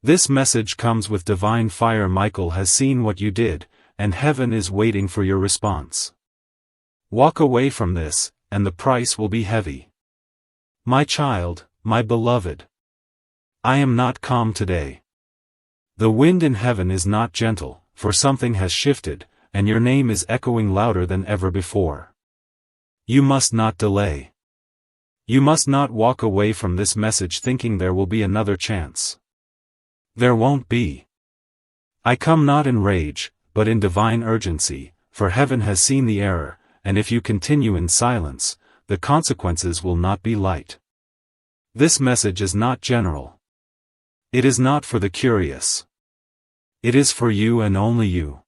This message comes with divine fire. Michael has seen what you did, and heaven is waiting for your response. Walk away from this, and the price will be heavy. My child, my beloved. I am not calm today. The wind in heaven is not gentle, for something has shifted, and your name is echoing louder than ever before. You must not delay. You must not walk away from this message thinking there will be another chance. There won't be. I come not in rage, but in divine urgency, for heaven has seen the error, and if you continue in silence, the consequences will not be light. This message is not general. It is not for the curious. It is for you and only you.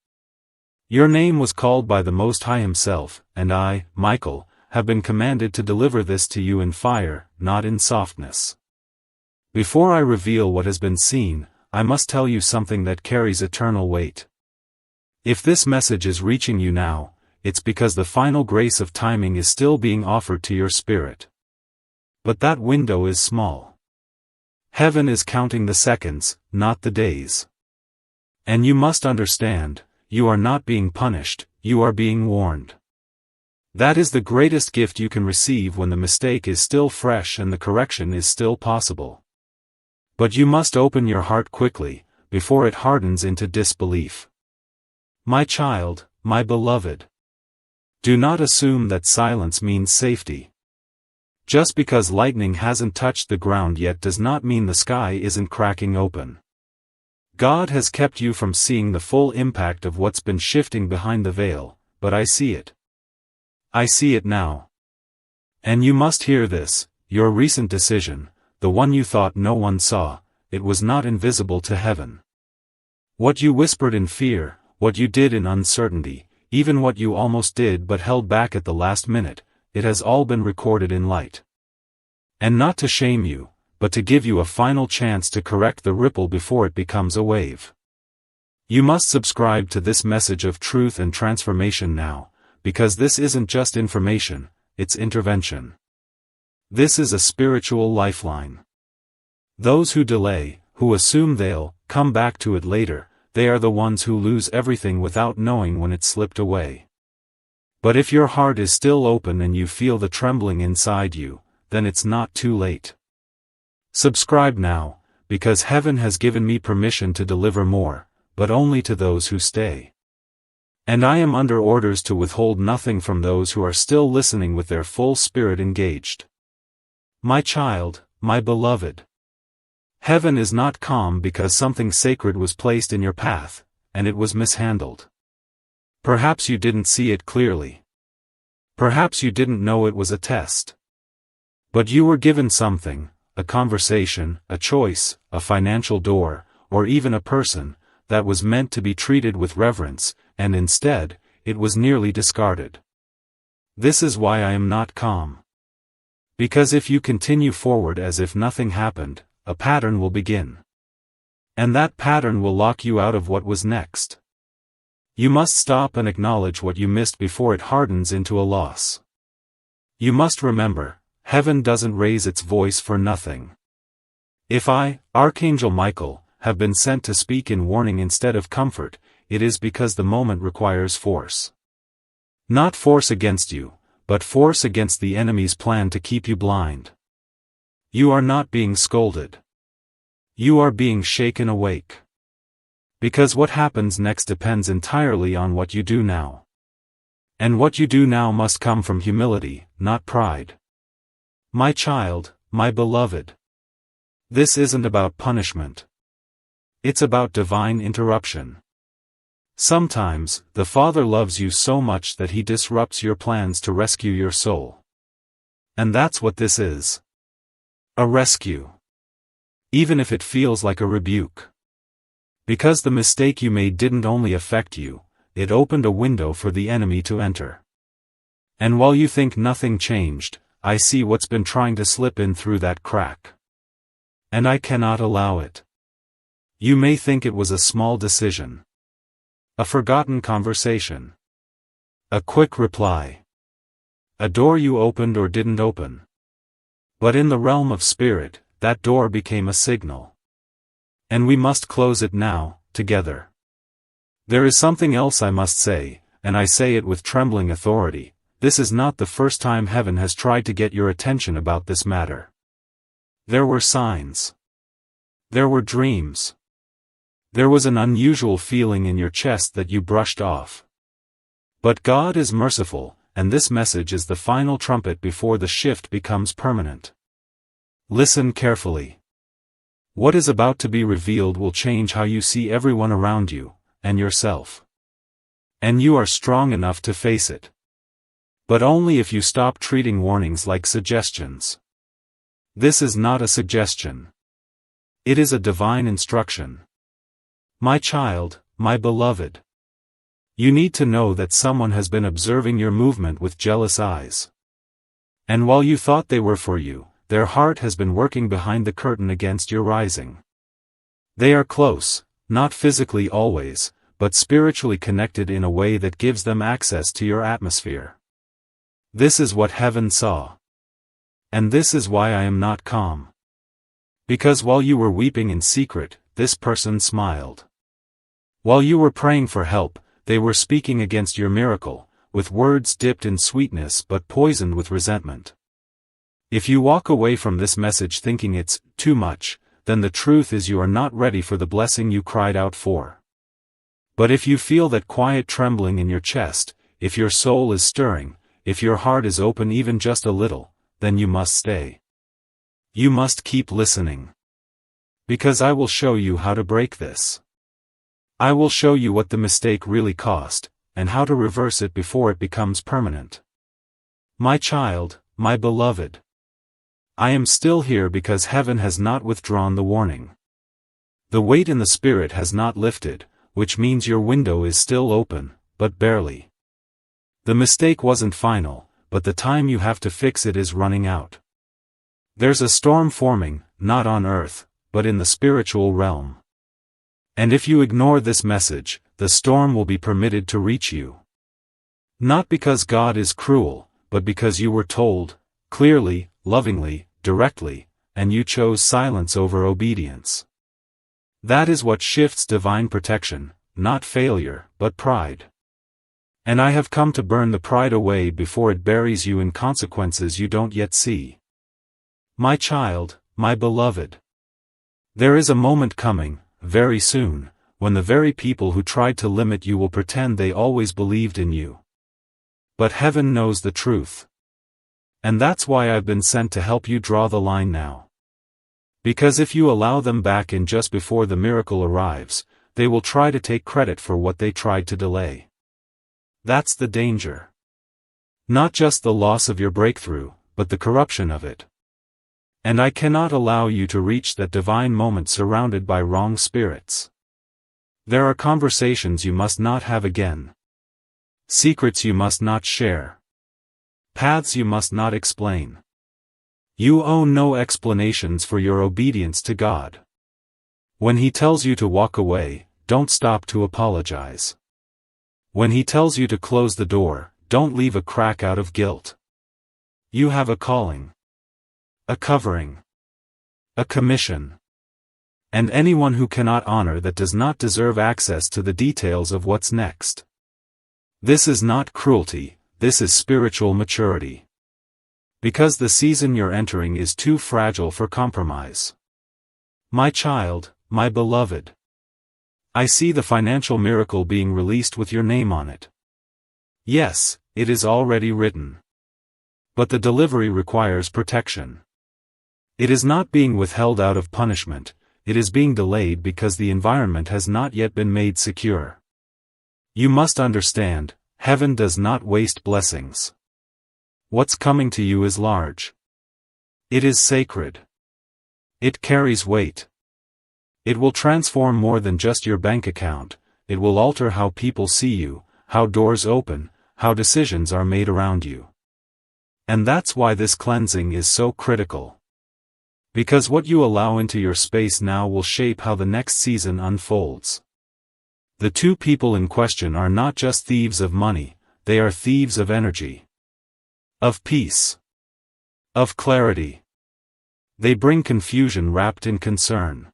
Your name was called by the Most High Himself, and I, Michael, have been commanded to deliver this to you in fire, not in softness. Before I reveal what has been seen, I must tell you something that carries eternal weight. If this message is reaching you now, it's because the final grace of timing is still being offered to your spirit. But that window is small. Heaven is counting the seconds, not the days. And you must understand, you are not being punished, you are being warned. That is the greatest gift you can receive when the mistake is still fresh and the correction is still possible. But you must open your heart quickly, before it hardens into disbelief. My child, my beloved. Do not assume that silence means safety. Just because lightning hasn't touched the ground yet does not mean the sky isn't cracking open. God has kept you from seeing the full impact of what's been shifting behind the veil, but I see it. I see it now. And you must hear this, your recent decision, the one you thought no one saw, it was not invisible to heaven. What you whispered in fear, what you did in uncertainty, even what you almost did but held back at the last minute, it has all been recorded in light. And not to shame you, but to give you a final chance to correct the ripple before it becomes a wave. You must subscribe to this message of truth and transformation now, because this isn't just information, it's intervention. This is a spiritual lifeline. Those who delay, who assume they'll come back to it later, they are the ones who lose everything without knowing when it slipped away. But if your heart is still open and you feel the trembling inside you, then it's not too late. Subscribe now, because heaven has given me permission to deliver more, but only to those who stay. And I am under orders to withhold nothing from those who are still listening with their full spirit engaged. My child, my beloved. Heaven is not calm because something sacred was placed in your path, and it was mishandled. Perhaps you didn't see it clearly. Perhaps you didn't know it was a test. But you were given something, a conversation, a choice, a financial door, or even a person, that was meant to be treated with reverence, and instead, it was nearly discarded. This is why I am not calm. Because if you continue forward as if nothing happened, a pattern will begin. And that pattern will lock you out of what was next. You must stop and acknowledge what you missed before it hardens into a loss. You must remember, heaven doesn't raise its voice for nothing. If I, Archangel Michael, have been sent to speak in warning instead of comfort, it is because the moment requires force. Not force against you, but force against the enemy's plan to keep you blind. You are not being scolded. You are being shaken awake. Because what happens next depends entirely on what you do now. And what you do now must come from humility, not pride. My child, my beloved. This isn't about punishment. It's about divine interruption. Sometimes, the Father loves you so much that He disrupts your plans to rescue your soul. And that's what this is. A rescue. Even if it feels like a rebuke. Because the mistake you made didn't only affect you, it opened a window for the enemy to enter. And while you think nothing changed, I see what's been trying to slip in through that crack. And I cannot allow it. You may think it was a small decision. A forgotten conversation. A quick reply. A door you opened or didn't open. But in the realm of spirit, that door became a signal. And we must close it now, together. There is something else I must say, and I say it with trembling authority. This is not the first time heaven has tried to get your attention about this matter. There were signs. There were dreams. There was an unusual feeling in your chest that you brushed off. But God is merciful, and this message is the final trumpet before the shift becomes permanent. Listen carefully. What is about to be revealed will change how you see everyone around you, and yourself. And you are strong enough to face it. But only if you stop treating warnings like suggestions. This is not a suggestion. It is a divine instruction. My child, my beloved. You need to know that someone has been observing your movement with jealous eyes. And while you thought they were for you, their heart has been working behind the curtain against your rising. They are close, not physically always, but spiritually connected in a way that gives them access to your atmosphere. This is what heaven saw. And this is why I am not calm. Because while you were weeping in secret, this person smiled. While you were praying for help, they were speaking against your miracle, with words dipped in sweetness but poisoned with resentment. If you walk away from this message thinking it's too much, then the truth is you are not ready for the blessing you cried out for. But if you feel that quiet trembling in your chest, if your soul is stirring, if your heart is open even just a little, then you must stay. You must keep listening. Because I will show you how to break this. I will show you what the mistake really cost, and how to reverse it before it becomes permanent. My child, my beloved. I am still here because heaven has not withdrawn the warning. The weight in the spirit has not lifted, which means your window is still open, but barely. The mistake wasn't final, but the time you have to fix it is running out. There's a storm forming, not on earth, but in the spiritual realm. And if you ignore this message, the storm will be permitted to reach you. Not because God is cruel, but because you were told, clearly, lovingly, directly, and you chose silence over obedience. That is what shifts divine protection, not failure, but pride. And I have come to burn the pride away before it buries you in consequences you don't yet see. My child, my beloved. There is a moment coming, very soon, when the very people who tried to limit you will pretend they always believed in you. But heaven knows the truth. And that's why I've been sent to help you draw the line now. Because if you allow them back in just before the miracle arrives, they will try to take credit for what they tried to delay. That's the danger. Not just the loss of your breakthrough, but the corruption of it. And I cannot allow you to reach that divine moment surrounded by wrong spirits. There are conversations you must not have again. Secrets you must not share. Paths you must not explain. You owe no explanations for your obedience to God. When He tells you to walk away, don't stop to apologize. When He tells you to close the door, don't leave a crack out of guilt. You have a calling. A covering. A commission. And anyone who cannot honor that does not deserve access to the details of what's next. This is not cruelty, this is spiritual maturity. Because the season you're entering is too fragile for compromise. My child, my beloved. I see the financial miracle being released with your name on it. Yes, it is already written. But the delivery requires protection. It is not being withheld out of punishment, it is being delayed because the environment has not yet been made secure. You must understand, heaven does not waste blessings. What's coming to you is large. It is sacred. It carries weight. It will transform more than just your bank account, it will alter how people see you, how doors open, how decisions are made around you. And that's why this cleansing is so critical. Because what you allow into your space now will shape how the next season unfolds. The two people in question are not just thieves of money, they are thieves of energy. Of peace. Of clarity. They bring confusion wrapped in concern.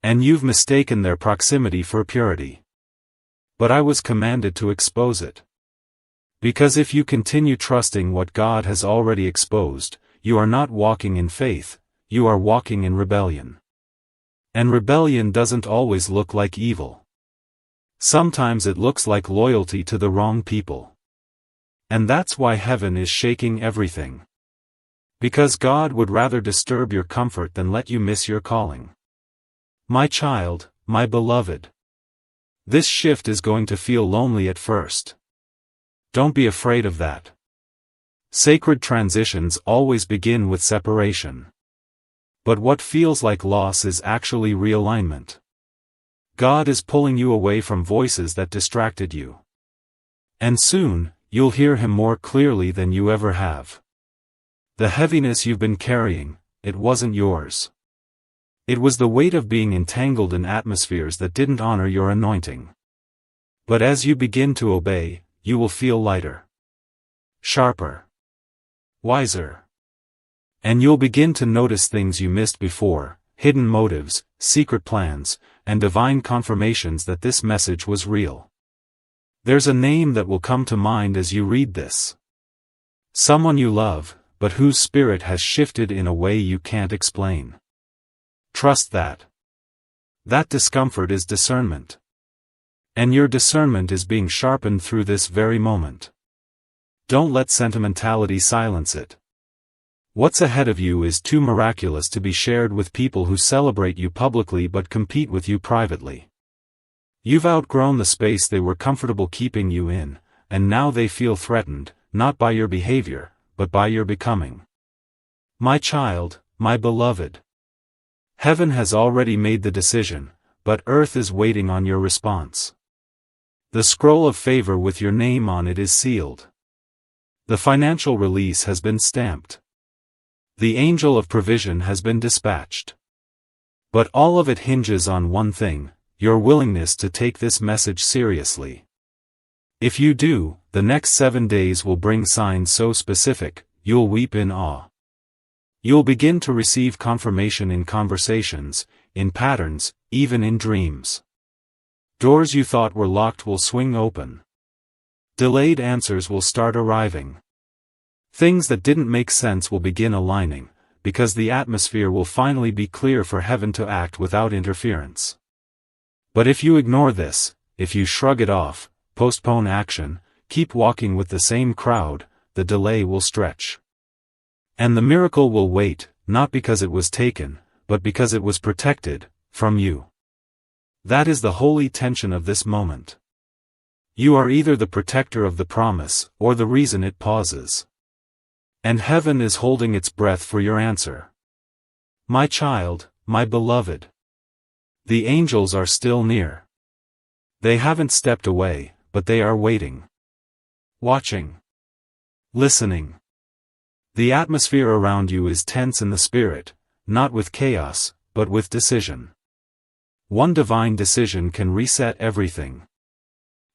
And you've mistaken their proximity for purity. But I was commanded to expose it. Because if you continue trusting what God has already exposed, you are not walking in faith, you are walking in rebellion. And rebellion doesn't always look like evil. Sometimes it looks like loyalty to the wrong people. And that's why heaven is shaking everything. Because God would rather disturb your comfort than let you miss your calling. My child, my beloved. This shift is going to feel lonely at first. Don't be afraid of that. Sacred transitions always begin with separation. But what feels like loss is actually realignment. God is pulling you away from voices that distracted you. And soon, you'll hear Him more clearly than you ever have. The heaviness you've been carrying, it wasn't yours. It was the weight of being entangled in atmospheres that didn't honor your anointing. But as you begin to obey, you will feel lighter, sharper, wiser. And you'll begin to notice things you missed before, hidden motives, secret plans, and divine confirmations that this message was real. There's a name that will come to mind as you read this. Someone you love, but whose spirit has shifted in a way you can't explain. Trust that. That discomfort is discernment. And your discernment is being sharpened through this very moment. Don't let sentimentality silence it. What's ahead of you is too miraculous to be shared with people who celebrate you publicly but compete with you privately. You've outgrown the space they were comfortable keeping you in, and now they feel threatened, not by your behavior, but by your becoming. My child, my beloved. Heaven has already made the decision, but earth is waiting on your response. The scroll of favor with your name on it is sealed. The financial release has been stamped. The angel of provision has been dispatched. But all of it hinges on one thing, your willingness to take this message seriously. If you do, the next 7 days will bring signs so specific, you'll weep in awe. You'll begin to receive confirmation in conversations, in patterns, even in dreams. Doors you thought were locked will swing open. Delayed answers will start arriving. Things that didn't make sense will begin aligning, because the atmosphere will finally be clear for heaven to act without interference. But if you ignore this, if you shrug it off, postpone action, keep walking with the same crowd, the delay will stretch. And the miracle will wait, not because it was taken, but because it was protected, from you. That is the holy tension of this moment. You are either the protector of the promise, or the reason it pauses. And heaven is holding its breath for your answer. My child, my beloved. The angels are still near. They haven't stepped away, but they are waiting. Watching. Listening. The atmosphere around you is tense in the spirit, not with chaos, but with decision. One divine decision can reset everything.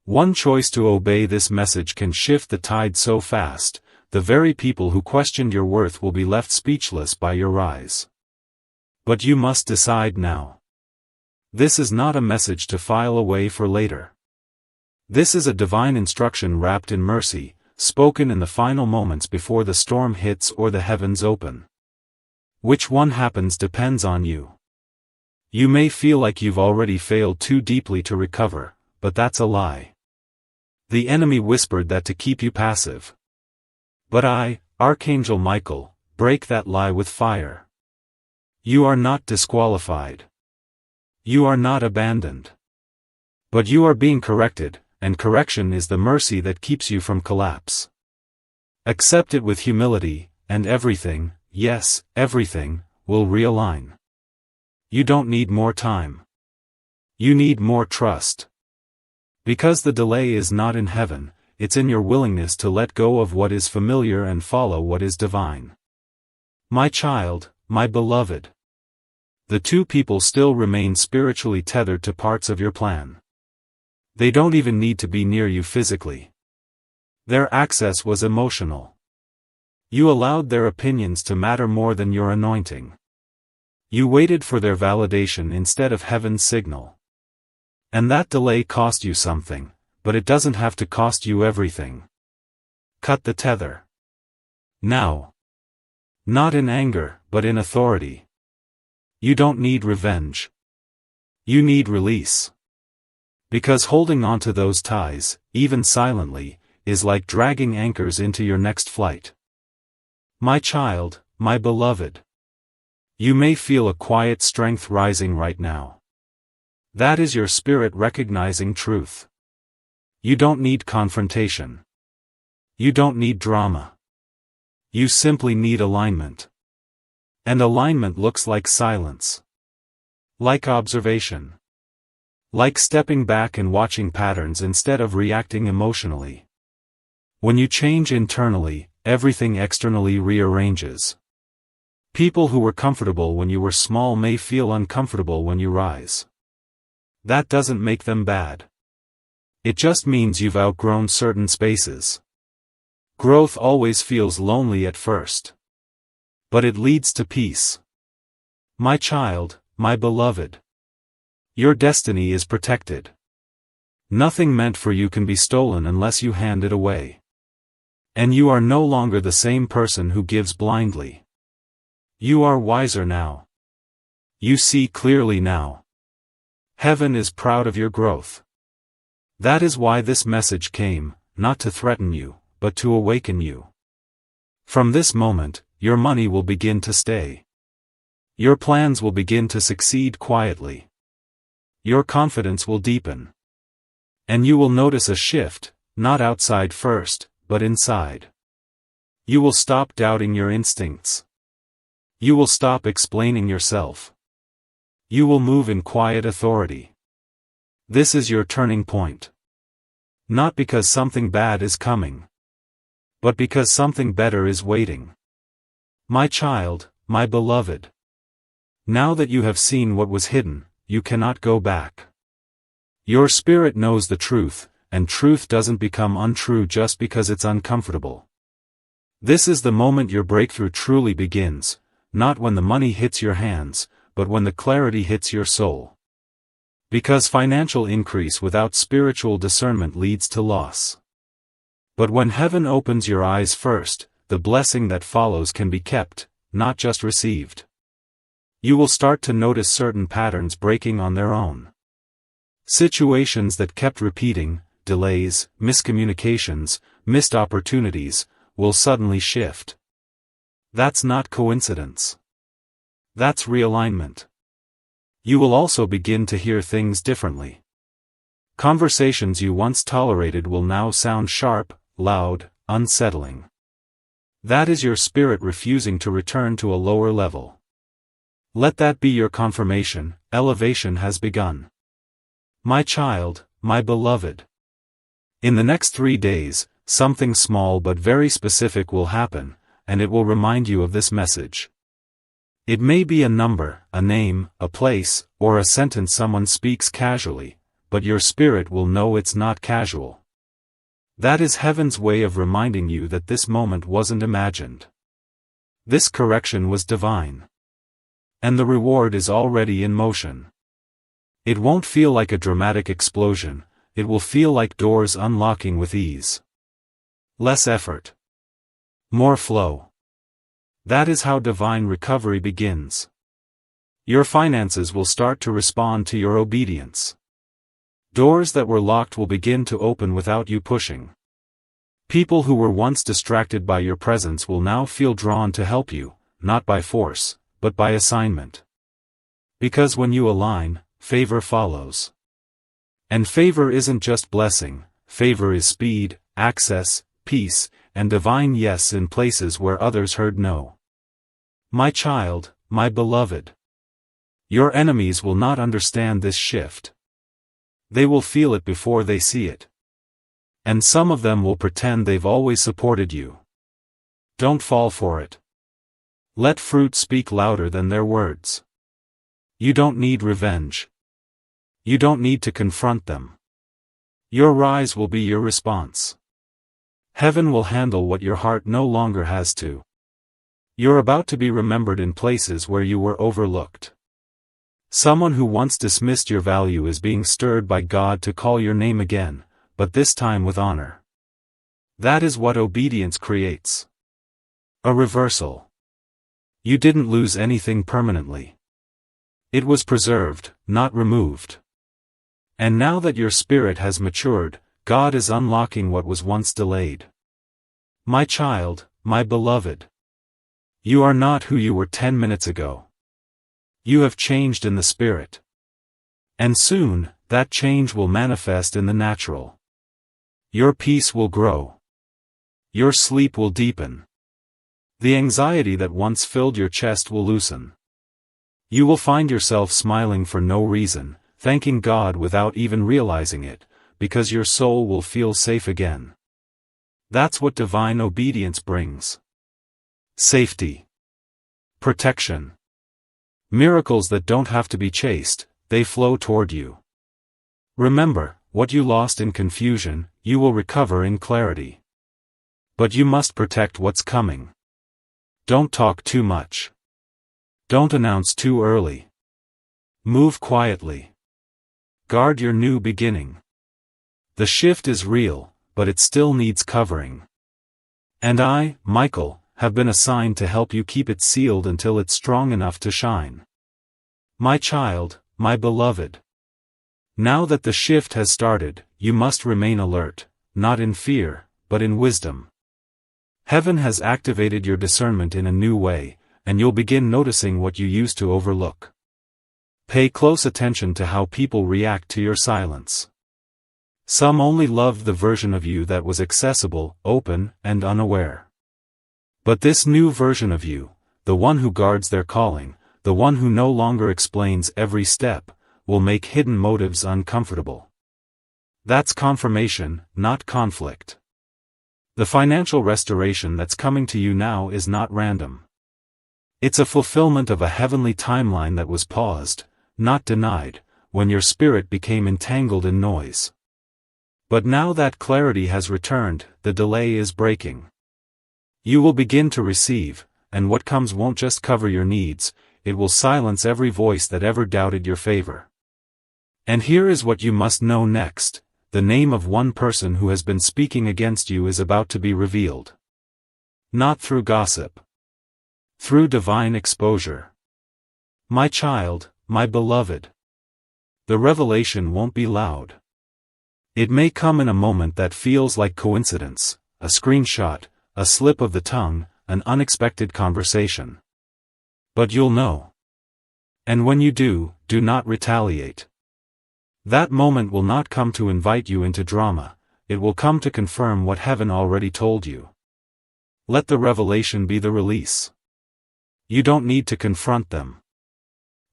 One choice to obey this message can shift the tide so fast, the very people who questioned your worth will be left speechless by your rise. But you must decide now. This is not a message to file away for later. This is a divine instruction wrapped in mercy, spoken in the final moments before the storm hits or the heavens open. Which one happens depends on you. You may feel like you've already failed too deeply to recover, but that's a lie. The enemy whispered that to keep you passive. But I, Archangel Michael, break that lie with fire. You are not disqualified. You are not abandoned. But you are being corrected, and correction is the mercy that keeps you from collapse. Accept it with humility, and everything, yes, everything, will realign. You don't need more time. You need more trust. Because the delay is not in heaven, it's in your willingness to let go of what is familiar and follow what is divine. My child, my beloved. The two people still remain spiritually tethered to parts of your plan. They don't even need to be near you physically. Their access was emotional. You allowed their opinions to matter more than your anointing. You waited for their validation instead of heaven's signal. And that delay cost you something, but it doesn't have to cost you everything. Cut the tether. Now. Not in anger, but in authority. You don't need revenge. You need release. Because holding on to those ties, even silently, is like dragging anchors into your next flight. My child, my beloved. You may feel a quiet strength rising right now. That is your spirit recognizing truth. You don't need confrontation. You don't need drama. You simply need alignment. And alignment looks like silence. Like observation. Like stepping back and watching patterns instead of reacting emotionally. When you change internally, everything externally rearranges. People who were comfortable when you were small may feel uncomfortable when you rise. That doesn't make them bad. It just means you've outgrown certain spaces. Growth always feels lonely at first. But it leads to peace. My child, my beloved. Your destiny is protected. Nothing meant for you can be stolen unless you hand it away. And you are no longer the same person who gives blindly. You are wiser now. You see clearly now. Heaven is proud of your growth. That is why this message came, not to threaten you, but to awaken you. From this moment, your money will begin to stay. Your plans will begin to succeed quietly. Your confidence will deepen. And you will notice a shift, not outside first, but inside. You will stop doubting your instincts. You will stop explaining yourself. You will move in quiet authority. This is your turning point. Not because something bad is coming, but because something better is waiting. My child, my beloved. Now that you have seen what was hidden, you cannot go back. Your spirit knows the truth, and truth doesn't become untrue just because it's uncomfortable. This is the moment your breakthrough truly begins. Not when the money hits your hands, but when the clarity hits your soul. Because financial increase without spiritual discernment leads to loss. But when heaven opens your eyes first, the blessing that follows can be kept, not just received. You will start to notice certain patterns breaking on their own. Situations that kept repeating, delays, miscommunications, missed opportunities, will suddenly shift. That's not coincidence. That's realignment. You will also begin to hear things differently. Conversations you once tolerated will now sound sharp, loud, unsettling. That is your spirit refusing to return to a lower level. Let that be your confirmation, elevation has begun. My child, my beloved. In the next 3 days, something small but very specific will happen, and it will remind you of this message. It may be a number, a name, a place, or a sentence someone speaks casually, but your spirit will know it's not casual. That is heaven's way of reminding you that this moment wasn't imagined. This correction was divine. And the reward is already in motion. It won't feel like a dramatic explosion, it will feel like doors unlocking with ease. Less effort. More flow. That is how divine recovery begins. Your finances will start to respond to your obedience. Doors that were locked will begin to open without you pushing. People who were once distracted by your presence will now feel drawn to help you, not by force, but by assignment. Because when you align, favor follows. And favor isn't just blessing, favor is speed, access, peace, and divine yes in places where others heard no. My child, my beloved. Your enemies will not understand this shift. They will feel it before they see it. And some of them will pretend they've always supported you. Don't fall for it. Let fruit speak louder than their words. You don't need revenge. You don't need to confront them. Your rise will be your response. Heaven will handle what your heart no longer has to. You're about to be remembered in places where you were overlooked. Someone who once dismissed your value is being stirred by God to call your name again, but this time with honor. That is what obedience creates. A reversal. You didn't lose anything permanently. It was preserved, not removed. And now that your spirit has matured, God is unlocking what was once delayed. My child, my beloved. You are not who you were 10 minutes ago. You have changed in the spirit. And soon, that change will manifest in the natural. Your peace will grow. Your sleep will deepen. The anxiety that once filled your chest will loosen. You will find yourself smiling for no reason, thanking God without even realizing it, because your soul will feel safe again. That's what divine obedience brings. Safety. Protection. Miracles that don't have to be chased, they flow toward you. Remember, what you lost in confusion, you will recover in clarity. But you must protect what's coming. Don't talk too much. Don't announce too early. Move quietly. Guard your new beginning. The shift is real, but it still needs covering. And I, Michael, have been assigned to help you keep it sealed until it's strong enough to shine. My child, my beloved. Now that the shift has started, you must remain alert, not in fear, but in wisdom. Heaven has activated your discernment in a new way, and you'll begin noticing what you used to overlook. Pay close attention to how people react to your silence. Some only loved the version of you that was accessible, open, and unaware. But this new version of you, the one who guards their calling, the one who no longer explains every step, will make hidden motives uncomfortable. That's confirmation, not conflict. The financial restoration that's coming to you now is not random. It's a fulfillment of a heavenly timeline that was paused, not denied, when your spirit became entangled in noise. But now that clarity has returned, the delay is breaking. You will begin to receive, and what comes won't just cover your needs, it will silence every voice that ever doubted your favor. And here is what you must know next: the name of one person who has been speaking against you is about to be revealed. Not through gossip. Through divine exposure. My child, my beloved. The revelation won't be loud. It may come in a moment that feels like coincidence, a screenshot, a slip of the tongue, an unexpected conversation. But you'll know. And when you do, do not retaliate. That moment will not come to invite you into drama, it will come to confirm what heaven already told you. Let the revelation be the release. You don't need to confront them.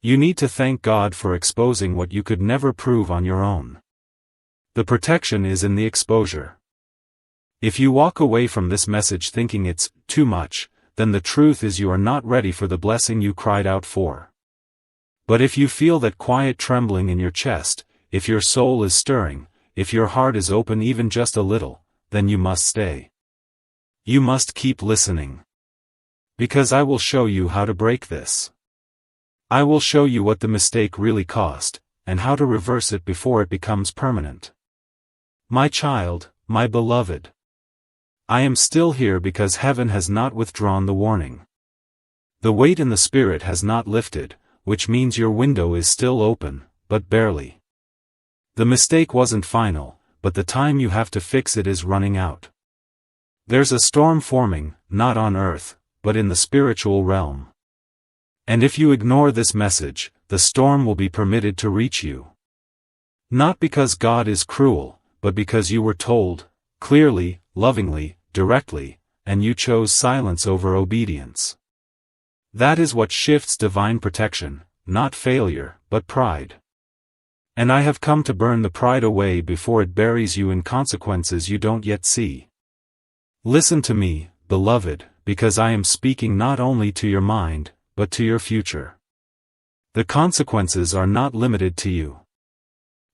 You need to thank God for exposing what you could never prove on your own. The protection is in the exposure. If you walk away from this message thinking it's too much, then the truth is you are not ready for the blessing you cried out for. But if you feel that quiet trembling in your chest, if your soul is stirring, if your heart is open even just a little, then you must stay. You must keep listening. Because I will show you how to break this. I will show you what the mistake really cost, and how to reverse it before it becomes permanent. My child, my beloved. I am still here because heaven has not withdrawn the warning. The weight in the spirit has not lifted, which means your window is still open, but barely. The mistake wasn't final, but the time you have to fix it is running out. There's a storm forming, not on earth, but in the spiritual realm. And if you ignore this message, the storm will be permitted to reach you. Not because God is cruel, but because you were told, clearly, lovingly, directly, and you chose silence over obedience. That is what shifts divine protection, not failure, but pride. And I have come to burn the pride away before it buries you in consequences you don't yet see. Listen to me, beloved, because I am speaking not only to your mind, but to your future. The consequences are not limited to you.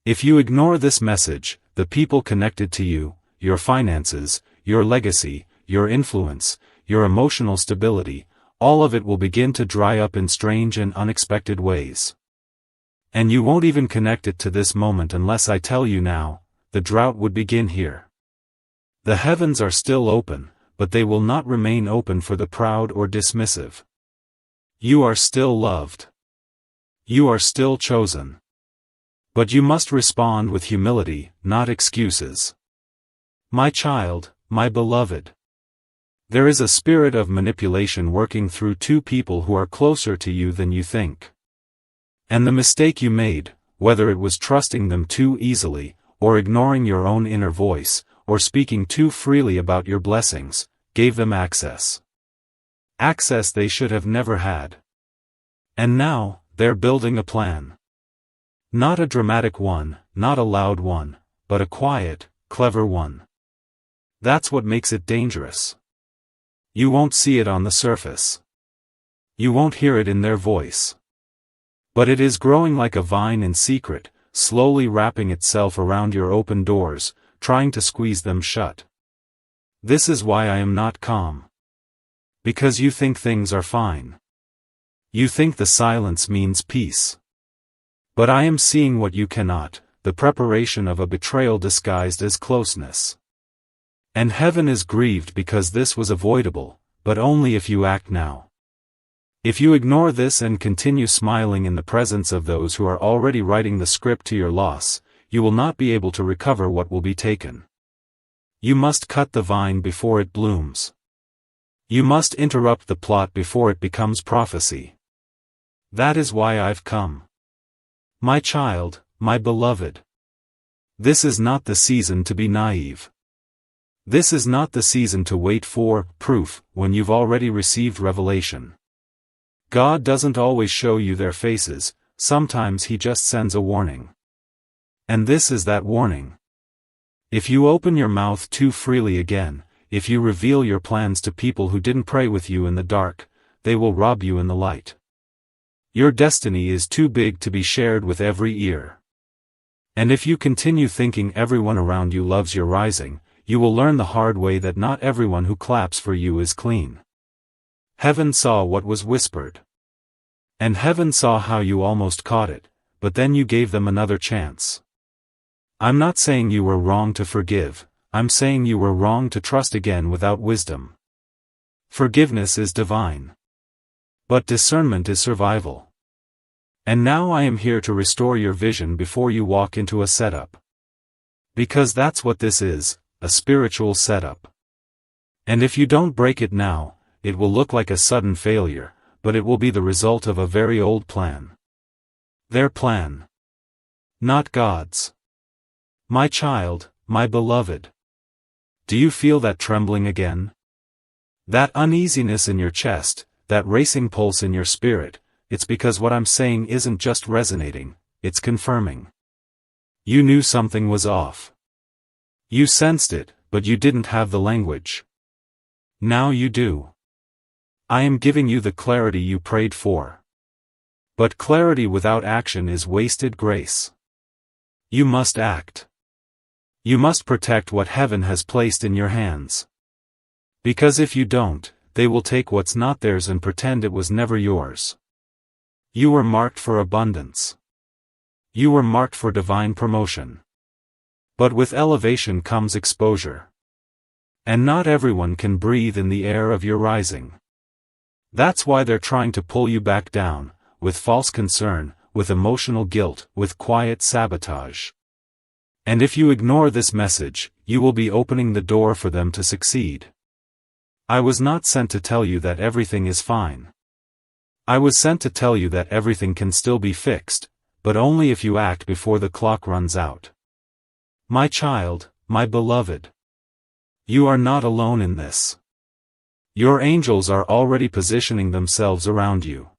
If you ignore this message, the people connected to you, your finances, your legacy, your influence, your emotional stability, all of it will begin to dry up in strange and unexpected ways. And you won't even connect it to this moment unless I tell you now, the drought would begin here. The heavens are still open, but they will not remain open for the proud or dismissive. You are still loved. You are still chosen. But you must respond with humility, not excuses. My child, my beloved. There is a spirit of manipulation working through two people who are closer to you than you think. And the mistake you made, whether it was trusting them too easily, or ignoring your own inner voice, or speaking too freely about your blessings, gave them access. Access they should have never had. And now, they're building a plan. Not a dramatic one, not a loud one, but a quiet, clever one. That's what makes it dangerous. You won't see it on the surface. You won't hear it in their voice. But it is growing like a vine in secret, slowly wrapping itself around your open doors, trying to squeeze them shut. This is why I am not calm. Because you think things are fine. You think the silence means peace. But I am seeing what you cannot, the preparation of a betrayal disguised as closeness. And heaven is grieved because this was avoidable, but only if you act now. If you ignore this and continue smiling in the presence of those who are already writing the script to your loss, you will not be able to recover what will be taken. You must cut the vine before it blooms. You must interrupt the plot before it becomes prophecy. That is why I've come. My child, my beloved. This is not the season to be naive. This is not the season to wait for proof when you've already received revelation. God doesn't always show you their faces, sometimes He just sends a warning. And this is that warning. If you open your mouth too freely again, if you reveal your plans to people who didn't pray with you in the dark, they will rob you in the light. Your destiny is too big to be shared with every ear. And if you continue thinking everyone around you loves your rising, you will learn the hard way that not everyone who claps for you is clean. Heaven saw what was whispered. And heaven saw how you almost caught it, but then you gave them another chance. I'm not saying you were wrong to forgive, I'm saying you were wrong to trust again without wisdom. Forgiveness is divine. But discernment is survival. And now I am here to restore your vision before you walk into a setup. Because that's what this is, a spiritual setup. And if you don't break it now, it will look like a sudden failure, but it will be the result of a very old plan. Their plan. Not God's. My child, my beloved. Do you feel that trembling again? That uneasiness in your chest, that racing pulse in your spirit, it's because what I'm saying isn't just resonating, it's confirming. You knew something was off. You sensed it, but you didn't have the language. Now you do. I am giving you the clarity you prayed for. But clarity without action is wasted grace. You must act. You must protect what heaven has placed in your hands. Because if you don't, they will take what's not theirs and pretend it was never yours. You were marked for abundance. You were marked for divine promotion. But with elevation comes exposure. And not everyone can breathe in the air of your rising. That's why they're trying to pull you back down, with false concern, with emotional guilt, with quiet sabotage. And if you ignore this message, you will be opening the door for them to succeed. I was not sent to tell you that everything is fine. I was sent to tell you that everything can still be fixed, but only if you act before the clock runs out. My child, my beloved. You are not alone in this. Your angels are already positioning themselves around you.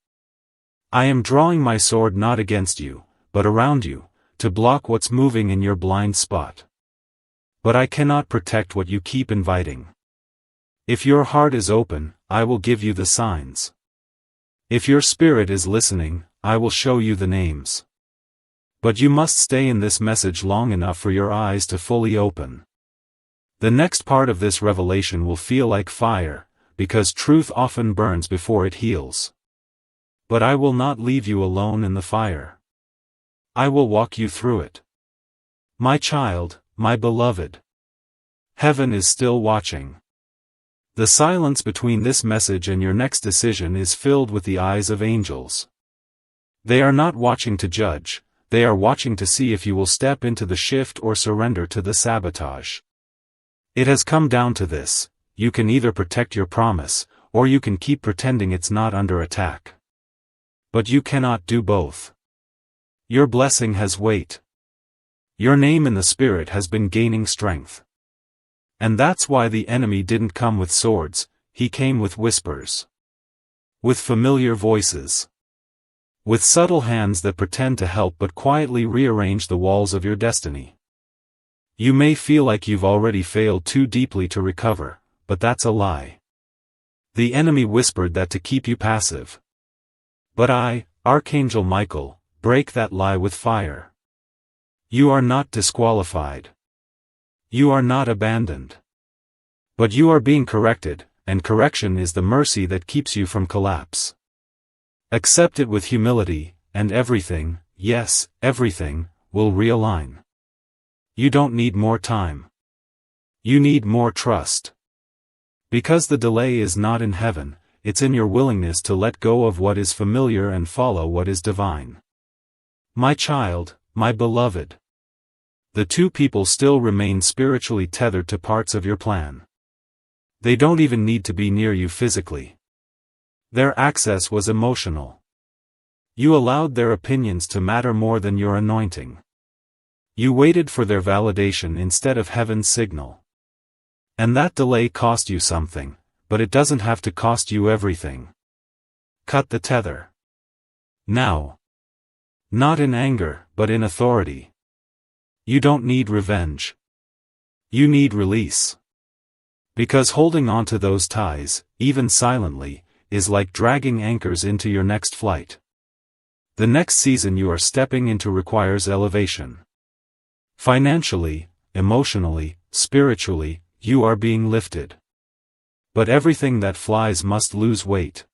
I am drawing my sword not against you, but around you, to block what's moving in your blind spot. But I cannot protect what you keep inviting. If your heart is open, I will give you the signs. If your spirit is listening, I will show you the names. But you must stay in this message long enough for your eyes to fully open. The next part of this revelation will feel like fire, because truth often burns before it heals. But I will not leave you alone in the fire. I will walk you through it. My child, my beloved. Heaven is still watching. The silence between this message and your next decision is filled with the eyes of angels. They are not watching to judge, they are watching to see if you will step into the shift or surrender to the sabotage. It has come down to this: you can either protect your promise, or you can keep pretending it's not under attack. But you cannot do both. Your blessing has weight. Your name in the Spirit has been gaining strength. And that's why the enemy didn't come with swords, he came with whispers. With familiar voices. With subtle hands that pretend to help but quietly rearrange the walls of your destiny. You may feel like you've already failed too deeply to recover, but that's a lie. The enemy whispered that to keep you passive. But I, Archangel Michael, break that lie with fire. You are not disqualified. You are not abandoned. But you are being corrected, and correction is the mercy that keeps you from collapse. Accept it with humility, and everything, yes, everything, will realign. You don't need more time. You need more trust. Because the delay is not in heaven, it's in your willingness to let go of what is familiar and follow what is divine. My child, my beloved. The two people still remain spiritually tethered to parts of your plan. They don't even need to be near you physically. Their access was emotional. You allowed their opinions to matter more than your anointing. You waited for their validation instead of heaven's signal. And that delay cost you something, but it doesn't have to cost you everything. Cut the tether. Now. Not in anger, but in authority. You don't need revenge. You need release. Because holding on to those ties, even silently, is like dragging anchors into your next flight. The next season you are stepping into requires elevation. Financially, emotionally, spiritually, you are being lifted. But everything that flies must lose weight.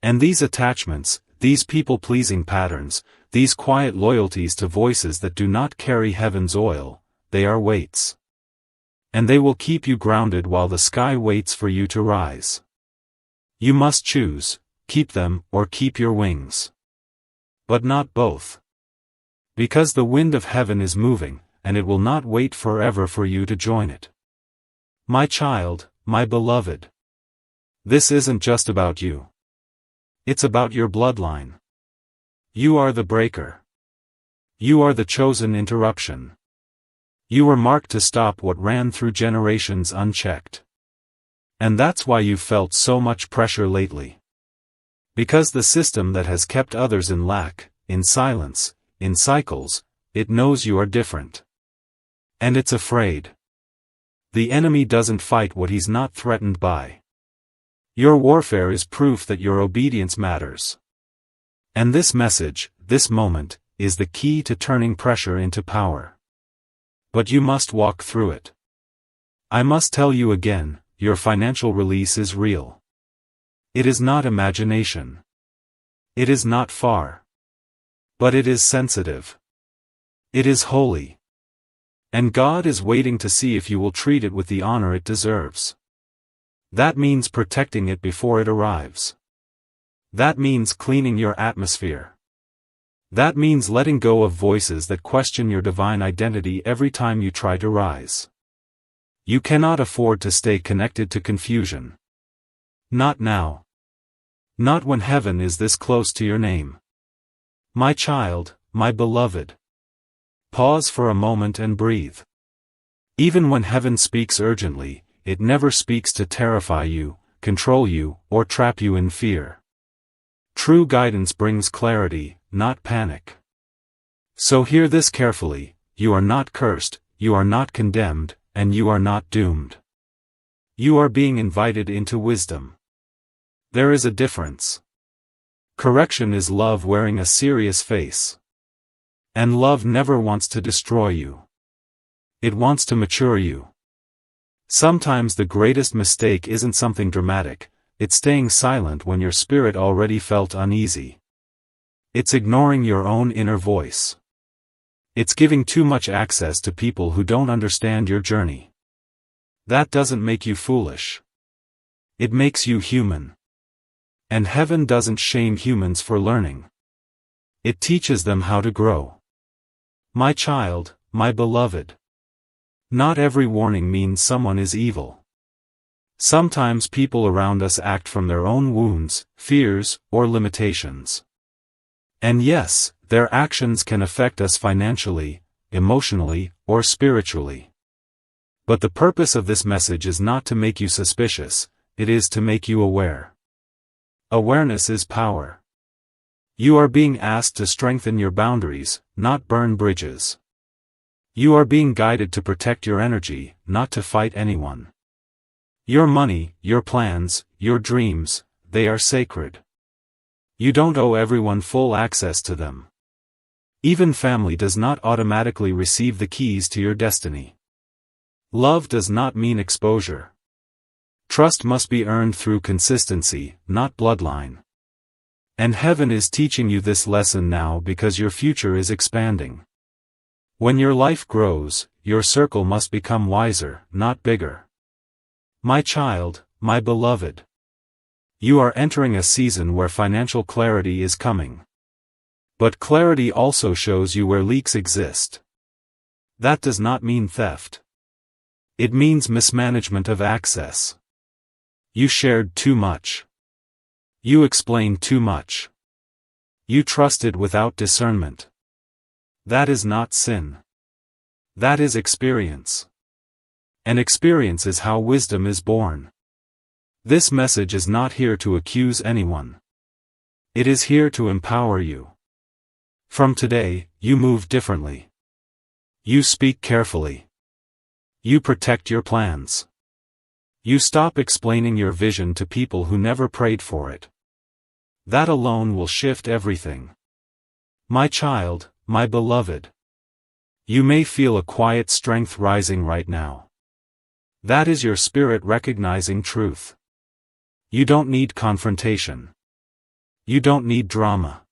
And these attachments, these people-pleasing patterns, these quiet loyalties to voices that do not carry heaven's oil, they are weights. And they will keep you grounded while the sky waits for you to rise. You must choose, keep them or keep your wings. But not both. Because the wind of heaven is moving, and it will not wait forever for you to join it. My child, my beloved. This isn't just about you. It's about your bloodline. You are the breaker. You are the chosen interruption. You were marked to stop what ran through generations unchecked. And that's why you've felt so much pressure lately. Because the system that has kept others in lack, in silence, in cycles, it knows you are different. And it's afraid. The enemy doesn't fight what he's not threatened by. Your warfare is proof that your obedience matters. And this message, this moment, is the key to turning pressure into power. But you must walk through it. I must tell you again, your financial release is real. It is not imagination. It is not far. But it is sensitive. It is holy. And God is waiting to see if you will treat it with the honor it deserves. That means protecting it before it arrives. That means cleaning your atmosphere. That means letting go of voices that question your divine identity every time you try to rise. You cannot afford to stay connected to confusion. Not now. Not when heaven is this close to your name. My child, my beloved. Pause for a moment and breathe. Even when heaven speaks urgently, it never speaks to terrify you, control you, or trap you in fear. True guidance brings clarity, not panic. So hear this carefully: you are not cursed, you are not condemned, and you are not doomed. You are being invited into wisdom. There is a difference. Correction is love wearing a serious face. And love never wants to destroy you. It wants to mature you. Sometimes the greatest mistake isn't something dramatic, it's staying silent when your spirit already felt uneasy. It's ignoring your own inner voice. It's giving too much access to people who don't understand your journey. That doesn't make you foolish. It makes you human. And heaven doesn't shame humans for learning. It teaches them how to grow. My child, my beloved. Not every warning means someone is evil. Sometimes people around us act from their own wounds, fears, or limitations. And yes, their actions can affect us financially, emotionally, or spiritually. But the purpose of this message is not to make you suspicious, it is to make you aware. Awareness is power. You are being asked to strengthen your boundaries, not burn bridges. You are being guided to protect your energy, not to fight anyone. Your money, your plans, your dreams, they are sacred. You don't owe everyone full access to them. Even family does not automatically receive the keys to your destiny. Love does not mean exposure. Trust must be earned through consistency, not bloodline. And heaven is teaching you this lesson now because your future is expanding. When your life grows, your circle must become wiser, not bigger. My child, my beloved. You are entering a season where financial clarity is coming. But clarity also shows you where leaks exist. That does not mean theft. It means mismanagement of access. You shared too much. You explained too much. You trusted without discernment. That is not sin. That is experience. And experience is how wisdom is born. This message is not here to accuse anyone. It is here to empower you. From today, you move differently. You speak carefully. You protect your plans. You stop explaining your vision to people who never prayed for it. That alone will shift everything. My child, my beloved. You may feel a quiet strength rising right now. That is your spirit recognizing truth. You don't need confrontation. You don't need drama.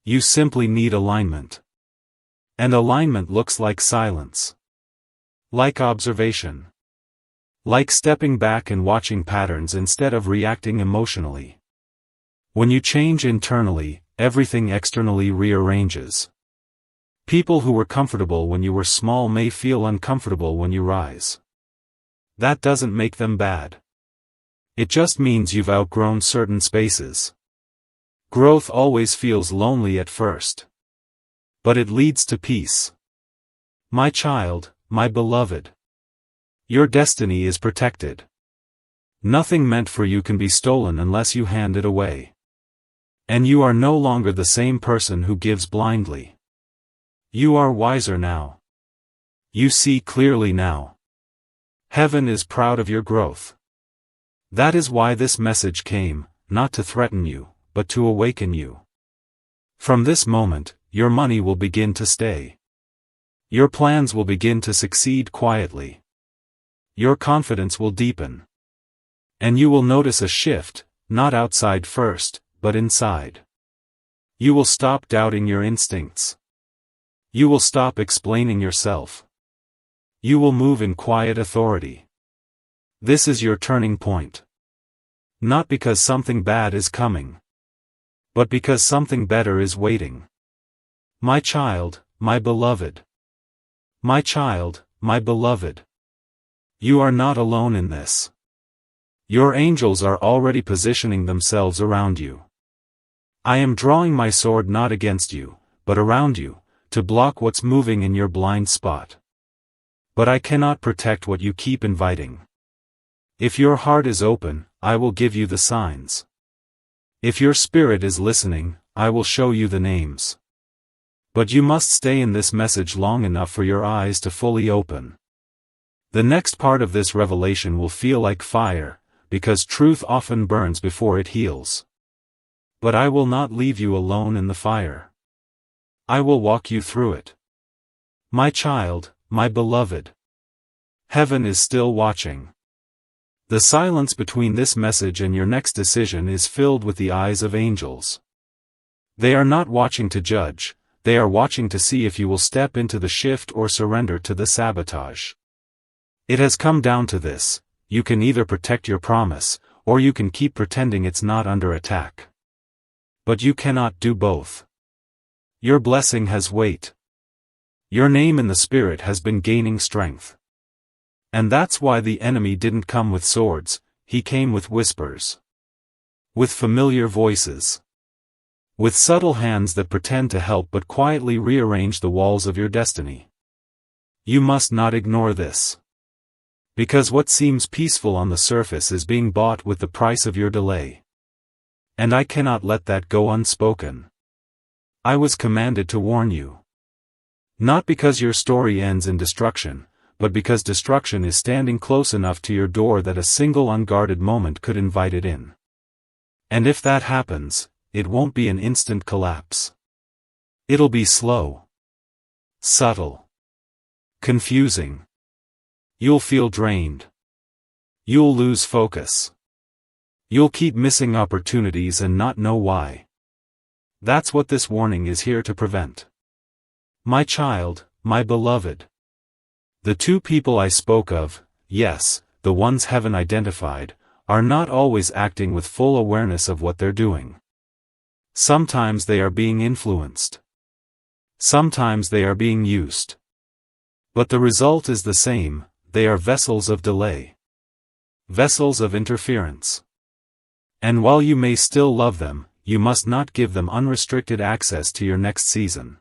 You simply need alignment. And alignment looks like silence. Like observation. Like stepping back and watching patterns instead of reacting emotionally. When you change internally, everything externally rearranges. People who were comfortable when you were small may feel uncomfortable when you rise. That doesn't make them bad. It just means you've outgrown certain spaces. Growth always feels lonely at first. But it leads to peace. My child, my beloved. Your destiny is protected. Nothing meant for you can be stolen unless you hand it away. And you are no longer the same person who gives blindly. You are wiser now. You see clearly now. Heaven is proud of your growth. That is why this message came, not to threaten you, but to awaken you. From this moment, your money will begin to stay. Your plans will begin to succeed quietly. Your confidence will deepen. And you will notice a shift, not outside first, but inside. You will stop doubting your instincts. You will stop explaining yourself. You will move in quiet authority. This is your turning point. Not because something bad is coming. But because something better is waiting. My child, my beloved. My child, my beloved. You are not alone in this. Your angels are already positioning themselves around you. I am drawing my sword not against you, but around you, to block what's moving in your blind spot. But I cannot protect what you keep inviting. If your heart is open, I will give you the signs. If your spirit is listening, I will show you the names. But you must stay in this message long enough for your eyes to fully open. The next part of this revelation will feel like fire, because truth often burns before it heals. But I will not leave you alone in the fire. I will walk you through it. My child, my beloved. Heaven is still watching. The silence between this message and your next decision is filled with the eyes of angels. They are not watching to judge, they are watching to see if you will step into the shift or surrender to the sabotage. It has come down to this: you can either protect your promise, or you can keep pretending it's not under attack. But you cannot do both. Your blessing has weight. Your name in the Spirit has been gaining strength. And that's why the enemy didn't come with swords, he came with whispers. With familiar voices. With subtle hands that pretend to help but quietly rearrange the walls of your destiny. You must not ignore this. Because what seems peaceful on the surface is being bought with the price of your delay. And I cannot let that go unspoken. I was commanded to warn you. Not because your story ends in destruction, but because destruction is standing close enough to your door that a single unguarded moment could invite it in. And if that happens, it won't be an instant collapse. It'll be slow. Subtle. Confusing. You'll feel drained. You'll lose focus. You'll keep missing opportunities and not know why. That's what this warning is here to prevent. My child, my beloved. The two people I spoke of, yes, the ones heaven identified, are not always acting with full awareness of what they're doing. Sometimes they are being influenced. Sometimes they are being used. But the result is the same: they are vessels of delay. Vessels of interference. And while you may still love them, you must not give them unrestricted access to your next season.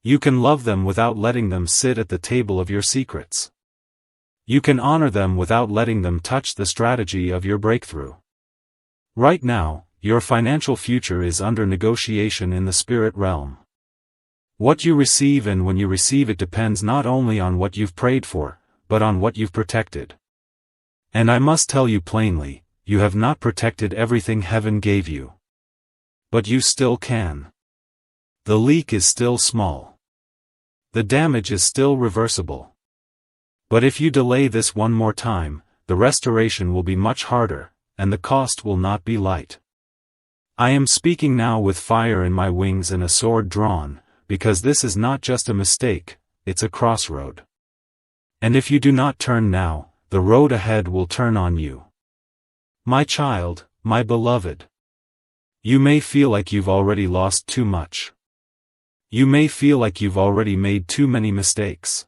You can love them without letting them sit at the table of your secrets. You can honor them without letting them touch the strategy of your breakthrough. Right now, your financial future is under negotiation in the spirit realm. What you receive and when you receive it depends not only on what you've prayed for, but on what you've protected. And I must tell you plainly, you have not protected everything heaven gave you. But you still can. The leak is still small. The damage is still reversible. But if you delay this one more time, the restoration will be much harder, and the cost will not be light. I am speaking now with fire in my wings and a sword drawn, because this is not just a mistake, it's a crossroad. And if you do not turn now, the road ahead will turn on you. My child, my beloved. You may feel like you've already lost too much. You may feel like you've already made too many mistakes.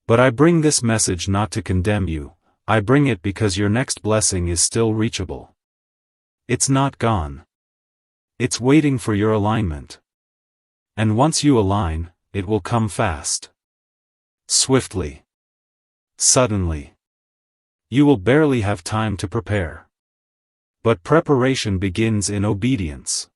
But I bring this message not to condemn you, I bring it because your next blessing is still reachable. It's not gone. It's waiting for your alignment. And once you align, it will come fast. Swiftly. Suddenly. You will barely have time to prepare. But preparation begins in obedience.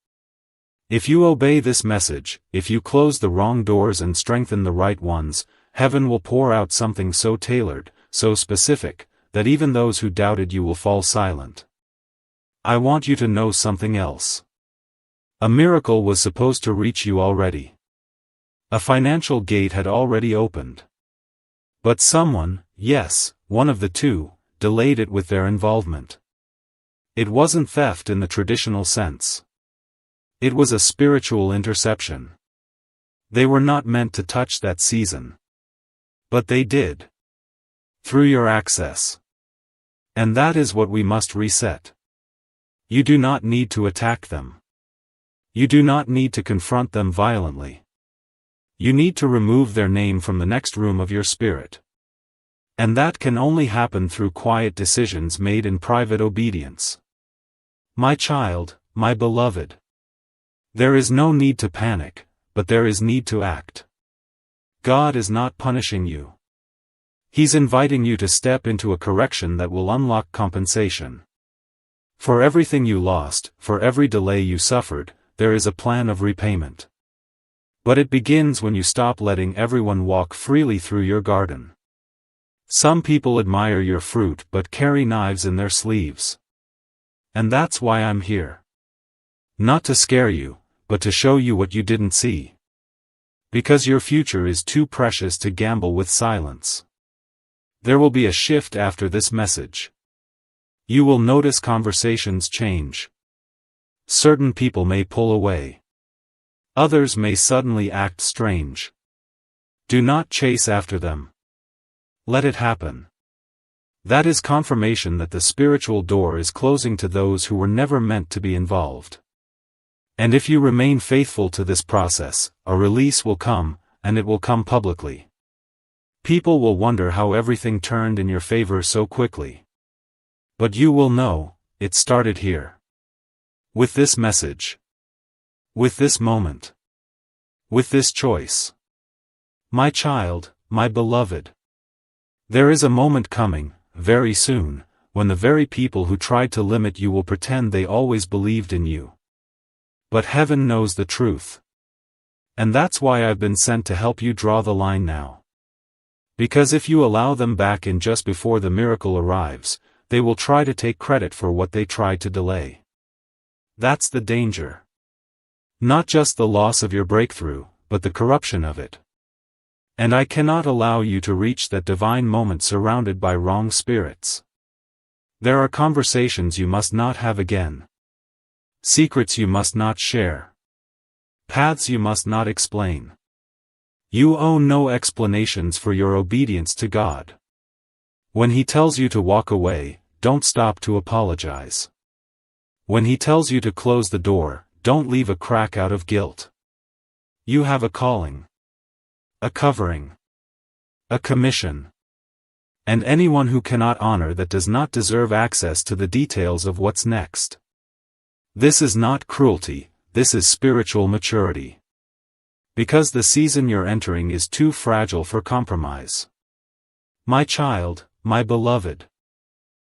If you obey this message, if you close the wrong doors and strengthen the right ones, heaven will pour out something so tailored, so specific, that even those who doubted you will fall silent. I want you to know something else. A miracle was supposed to reach you already. A financial gate had already opened. But someone, yes, one of the two, delayed it with their involvement. It wasn't theft in the traditional sense. It was a spiritual interception. They were not meant to touch that season. But they did. Through your access. And that is what we must reset. You do not need to attack them. You do not need to confront them violently. You need to remove their name from the next room of your spirit. And that can only happen through quiet decisions made in private obedience. My child, my beloved. There is no need to panic, but there is need to act. God is not punishing you. He's inviting you to step into a correction that will unlock compensation. For everything you lost, for every delay you suffered, there is a plan of repayment. But it begins when you stop letting everyone walk freely through your garden. Some people admire your fruit but carry knives in their sleeves. And that's why I'm here. Not to scare you, but to show you what you didn't see. Because your future is too precious to gamble with silence. There will be a shift after this message. You will notice conversations change. Certain people may pull away. Others may suddenly act strange. Do not chase after them. Let it happen. That is confirmation that the spiritual door is closing to those who were never meant to be involved. And if you remain faithful to this process, a release will come, and it will come publicly. People will wonder how everything turned in your favor so quickly. But you will know, it started here. With this message. With this moment. With this choice. My child, my beloved. There is a moment coming, very soon, when the very people who tried to limit you will pretend they always believed in you. But heaven knows the truth. And that's why I've been sent to help you draw the line now. Because if you allow them back in just before the miracle arrives, they will try to take credit for what they tried to delay. That's the danger. Not just the loss of your breakthrough, but the corruption of it. And I cannot allow you to reach that divine moment surrounded by wrong spirits. There are conversations you must not have again. Secrets you must not share. Paths you must not explain. You owe no explanations for your obedience to God. When He tells you to walk away, don't stop to apologize. When He tells you to close the door, don't leave a crack out of guilt. You have a calling. A covering. A commission. And anyone who cannot honor that does not deserve access to the details of what's next. This is not cruelty, this is spiritual maturity. Because the season you're entering is too fragile for compromise. My child, my beloved.